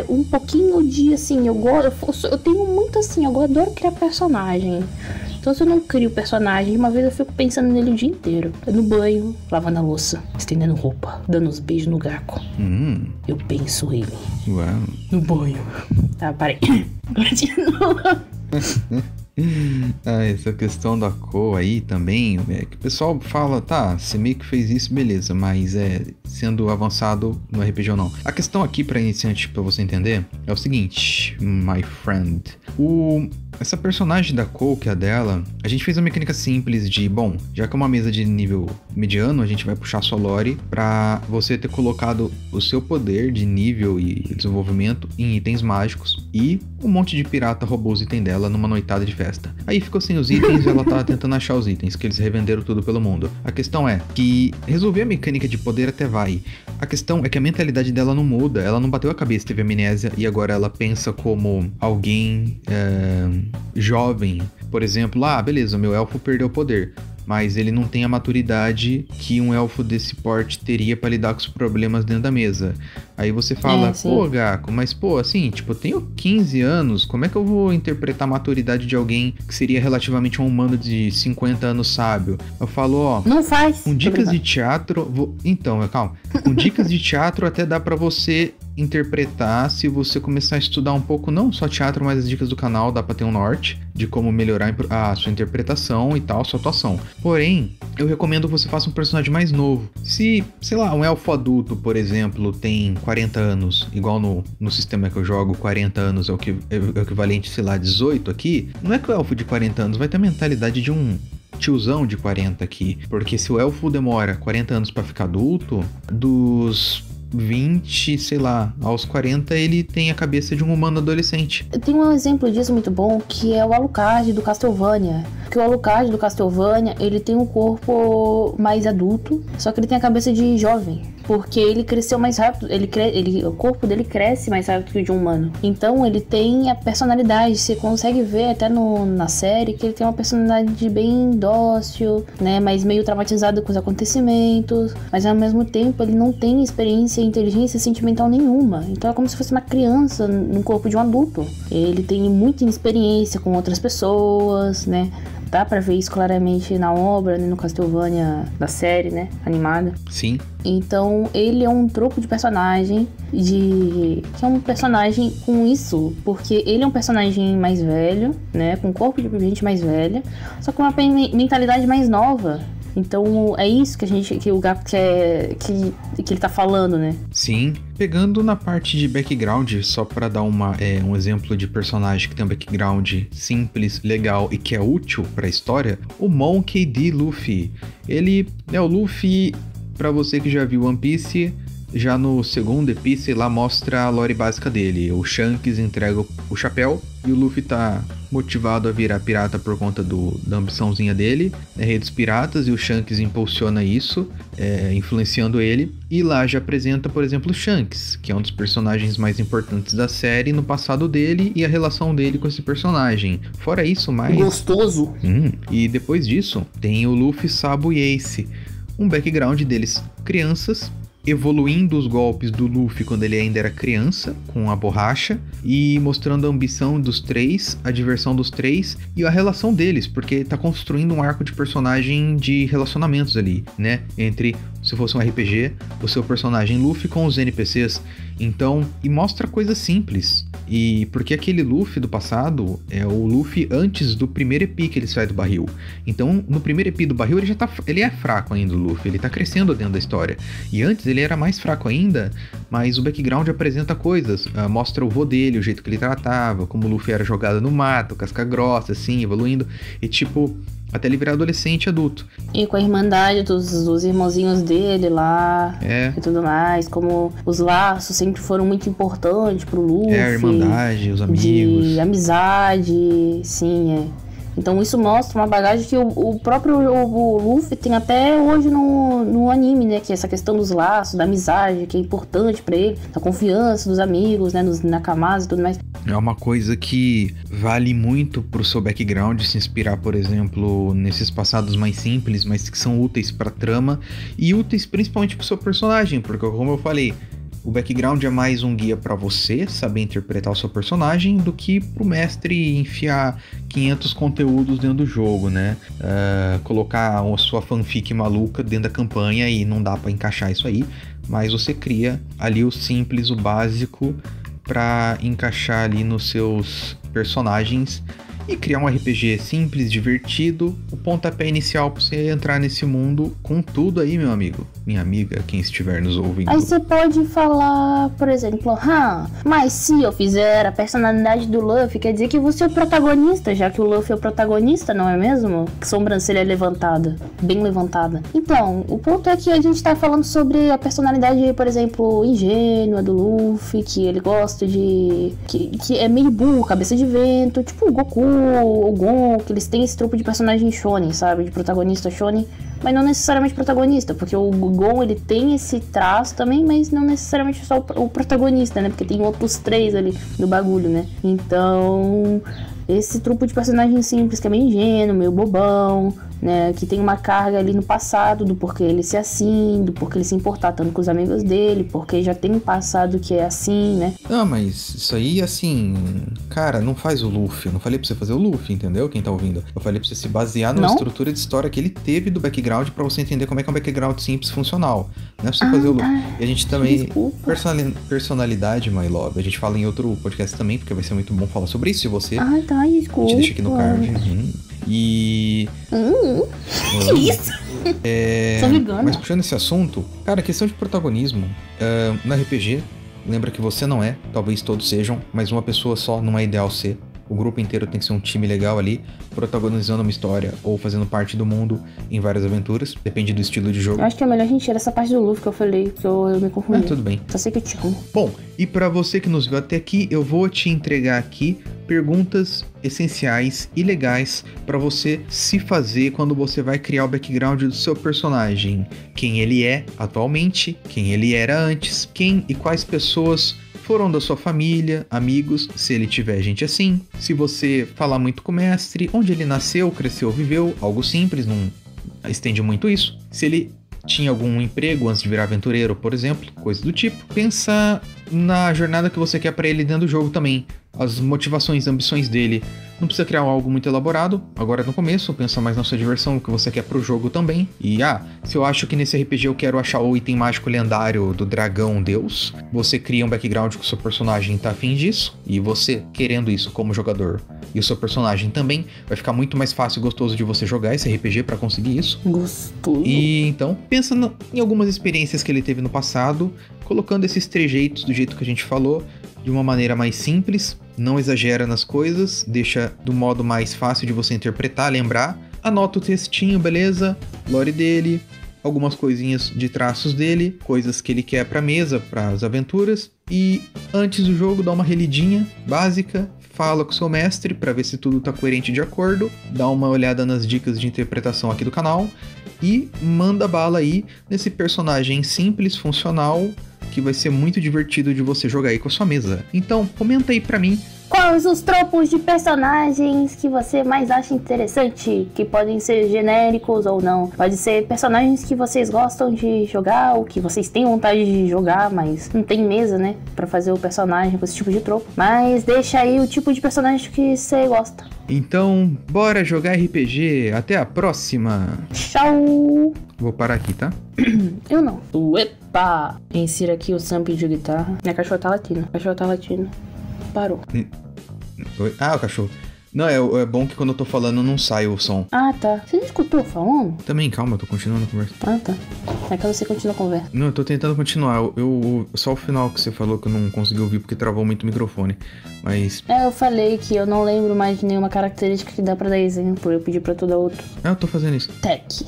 um pouquinho de, assim, eu tenho muito assim, eu adoro criar personagem. Então se eu não crio personagem, uma vez eu fico pensando nele o dia inteiro. No banho, lavando a louça, estendendo roupa, dando uns beijos no Gaku. Eu penso ele. Uau. No banho. Tá, parei. Agora de novo. Essa questão da cor aí também, que o pessoal fala, tá, você meio que fez isso, beleza, mas sendo avançado no RPG ou não. A questão aqui pra iniciante, pra você entender, é o seguinte, my friend. Essa personagem da Cole, que é a dela, a gente fez uma mecânica simples de, bom, já que é uma mesa de nível mediano, a gente vai puxar sua lore pra você ter colocado o seu poder de nível e desenvolvimento em itens mágicos e um monte de pirata roubou os itens dela numa noitada de festa. Aí ficou sem os itens e ela tava tentando achar os itens, que eles revenderam tudo pelo mundo. A questão é que resolver a mecânica de poder até vai. A questão é que a mentalidade dela não muda, ela não bateu a cabeça, teve amnésia e agora ela pensa como alguém jovem. Por exemplo, beleza, meu elfo perdeu o poder, mas ele não tem a maturidade que um elfo desse porte teria pra lidar com os problemas dentro da mesa. Aí você fala, pô, Gaku, mas pô, assim, tipo, eu tenho 15 anos, como é que eu vou interpretar a maturidade de alguém que seria relativamente um humano de 50 anos sábio? Eu falo, não faz. Com dicas de teatro... Então, calma. Com dicas de teatro até dá pra você interpretar se você começar a estudar um pouco, não só teatro, mas as dicas do canal, dá pra ter um norte de como melhorar a sua interpretação e tal, a sua atuação. Porém, eu recomendo que você faça um personagem mais novo. Se, sei lá, um elfo adulto, por exemplo, tem 40 anos, igual no sistema que eu jogo, 40 anos é o equivalente, sei lá, 18 aqui, não é que o elfo de 40 anos vai ter a mentalidade de um tiozão de 40 aqui, porque se o elfo demora 40 anos pra ficar adulto, dos 20, sei lá, aos 40 ele tem a cabeça de um humano adolescente. Tem um exemplo disso muito bom, que é o Alucard do Castlevania. Porque o Alucard do Castlevania, ele tem um corpo mais adulto, só que ele tem a cabeça de jovem. Porque ele cresceu mais rápido, o corpo dele cresce mais rápido que o de um humano. Então ele tem a personalidade, você consegue ver até na série que ele tem uma personalidade bem dócil, né, mas meio traumatizado com os acontecimentos, mas ao mesmo tempo ele não tem experiência, inteligência sentimental nenhuma. Então é como se fosse uma criança no corpo de um adulto. Ele tem muita inexperiência com outras pessoas, né. Dá pra ver isso claramente na obra, né, no Castlevania da série, né, animada. Sim. Então, ele é um tropo de personagem que é um personagem com isso, porque ele é um personagem mais velho, né, com corpo de gente mais velha, só com uma mentalidade mais nova. Então, é isso que o Gato quer, que ele tá falando, né? Sim. Pegando na parte de background, só pra dar um exemplo de personagem que tem um background simples, legal e que é útil pra história, o Monkey D. Luffy. Ele é o Luffy, pra você que já viu One Piece, já no segundo Epice lá mostra a lore básica dele. O Shanks entrega o chapéu e o Luffy tá motivado a virar pirata por conta da ambiçãozinha dele, né, Rei dos Piratas, e o Shanks impulsiona isso, influenciando ele. E lá já apresenta, por exemplo, o Shanks, que é um dos personagens mais importantes da série no passado dele e a relação dele com esse personagem. Fora isso, mais... Gostoso! E depois disso, tem o Luffy, Sabo e Ace. Um background deles, crianças, evoluindo os golpes do Luffy quando ele ainda era criança, com a borracha, e mostrando a ambição dos três, a diversão dos três e a relação deles, porque tá construindo um arco de personagem de relacionamentos ali, né? Entre, se fosse um RPG, o seu personagem Luffy com os NPCs. Então, e mostra coisas simples. E porque aquele Luffy do passado é o Luffy antes do primeiro EP que ele sai do barril. Então, no primeiro EP do barril, ele é fraco ainda, o Luffy. Ele tá crescendo dentro da história. E antes ele era mais fraco ainda, mas o background apresenta coisas. Mostra o vô dele, o jeito que ele tratava, como o Luffy era jogado no mato, casca grossa, assim, evoluindo. E tipo... até ele virar adolescente e adulto. E com a irmandade dos irmãozinhos dele lá e tudo mais. Como os laços sempre foram muito importantes pro Luffy. A irmandade, os amigos. De amizade, sim, Então isso mostra uma bagagem que o próprio Luffy tem até hoje no anime, né? Que é essa questão dos laços, da amizade, que é importante pra ele. Da confiança dos amigos, né? Dos Nakamas e tudo mais. É uma coisa que vale muito pro seu background se inspirar, por exemplo, nesses passados mais simples, mas que são úteis pra trama. E úteis principalmente pro seu personagem, porque como eu falei... o background é mais um guia pra você saber interpretar o seu personagem do que pro mestre enfiar 500 conteúdos dentro do jogo, né? Colocar a sua fanfic maluca dentro da campanha e não dá pra encaixar isso aí, mas você cria ali o simples, o básico pra encaixar ali nos seus personagens e criar um RPG simples, divertido, o pontapé inicial pra você entrar nesse mundo com tudo aí, meu amigo, minha amiga, quem estiver nos ouvindo. Aí você pode falar, por exemplo, mas se eu fizer a personalidade do Luffy, quer dizer que você é o protagonista, já que o Luffy é o protagonista, não é mesmo? Que sobrancelha levantada, bem levantada. Então, o ponto é que a gente tá falando sobre a personalidade, por exemplo, ingênua do Luffy, que ele gosta de... que é meio burro, cabeça de vento, tipo o Goku, o Gon, que eles têm esse trupe de personagem shonen, sabe? De protagonista shonen, mas não necessariamente protagonista, porque o Gon, ele tem esse traço também, mas não necessariamente só o protagonista, né? Porque tem outros três ali no bagulho, né? Então, esse trupe de personagem simples que é meio ingênuo, meio bobão, né? Que tem uma carga ali no passado do porquê ele ser assim, do porquê ele se importar tanto com os amigos dele, porque já tem um passado que é assim, né? Não, mas isso aí, assim, cara, não faz o Luffy. Eu não falei pra você fazer o Luffy, entendeu? Quem tá ouvindo. Eu falei pra você se basear numa estrutura de história que ele teve do background pra você entender como é que é um background simples funcional. Não é pra você fazer o Luffy. E a gente também... Personalidade, my love. A gente fala em outro podcast também, porque vai ser muito bom falar sobre isso. Se você... desculpa. Te deixa aqui no card. E... Que isso? Sou vegana. Mas puxando esse assunto, cara, questão de protagonismo no RPG, lembra que você não é, talvez todos sejam, mas uma pessoa só não é ideal ser. O grupo inteiro tem que ser um time legal ali, protagonizando uma história ou fazendo parte do mundo em várias aventuras. Depende do estilo de jogo. Eu acho que é melhor a gente tirar essa parte do Luffy que eu falei, que eu me confundi. Tudo bem. Só sei que eu te amo. Bom, e pra você que nos viu até aqui, eu vou te entregar aqui perguntas essenciais e legais para você se fazer quando você vai criar o background do seu personagem. Quem ele é atualmente, quem ele era antes, quem e quais pessoas foram da sua família, amigos, se ele tiver gente assim. Se você falar muito com o mestre, onde ele nasceu, cresceu, viveu, algo simples, não estende muito isso. Se ele tinha algum emprego antes de virar aventureiro, por exemplo, coisa do tipo. Pensa na jornada que você quer pra ele dentro do jogo também. As motivações, ambições dele. Não precisa criar algo muito elaborado, agora no começo, pensa mais na sua diversão, o que você quer pro jogo também. E se eu acho que nesse RPG eu quero achar o item mágico lendário do dragão deus, você cria um background que o seu personagem tá afim disso, e você querendo isso como jogador, e o seu personagem também, vai ficar muito mais fácil e gostoso de você jogar esse RPG pra conseguir isso. Gostoso. E então, pensa em algumas experiências que ele teve no passado, colocando esses trejeitos do jeito que a gente falou, de uma maneira mais simples, não exagera nas coisas, deixa do modo mais fácil de você interpretar, lembrar. Anota o textinho, beleza? Lore dele, algumas coisinhas de traços dele, coisas que ele quer pra mesa, pras aventuras. E antes do jogo, dá uma relidinha básica, fala com o seu mestre pra ver se tudo tá coerente de acordo, dá uma olhada nas dicas de interpretação aqui do canal e manda bala aí nesse personagem simples, funcional, que vai ser muito divertido de você jogar aí com a sua mesa. Então, comenta aí pra mim. Quais os tropos de personagens que você mais acha interessante? Que podem ser genéricos ou não. Pode ser personagens que vocês gostam de jogar ou que vocês têm vontade de jogar, mas não tem mesa, né? Pra fazer o personagem com esse tipo de tropo. Mas deixa aí o tipo de personagem que você gosta. Então, bora jogar RPG. Até a próxima. Tchau. Vou parar aqui, tá? Eu não. Epa! Insira aqui o sample de guitarra. Minha cachorra tá latindo. Parou. Oi? O cachorro. Não, é bom que quando eu tô falando não sai o som. Ah, tá. Você não escutou falando? Também, calma, eu tô continuando a conversa. Ah, tá. É que você continua a conversa. Não, eu tô tentando continuar. Só o final que você falou que eu não consegui ouvir porque travou muito o microfone. Mas... eu falei que eu não lembro mais de nenhuma característica que dá pra dar exemplo. Eu pedi pra tu dar outro. Eu tô fazendo isso. Tech.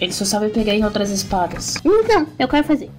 Ele só sabe pegar em outras espadas. Não, eu quero fazer.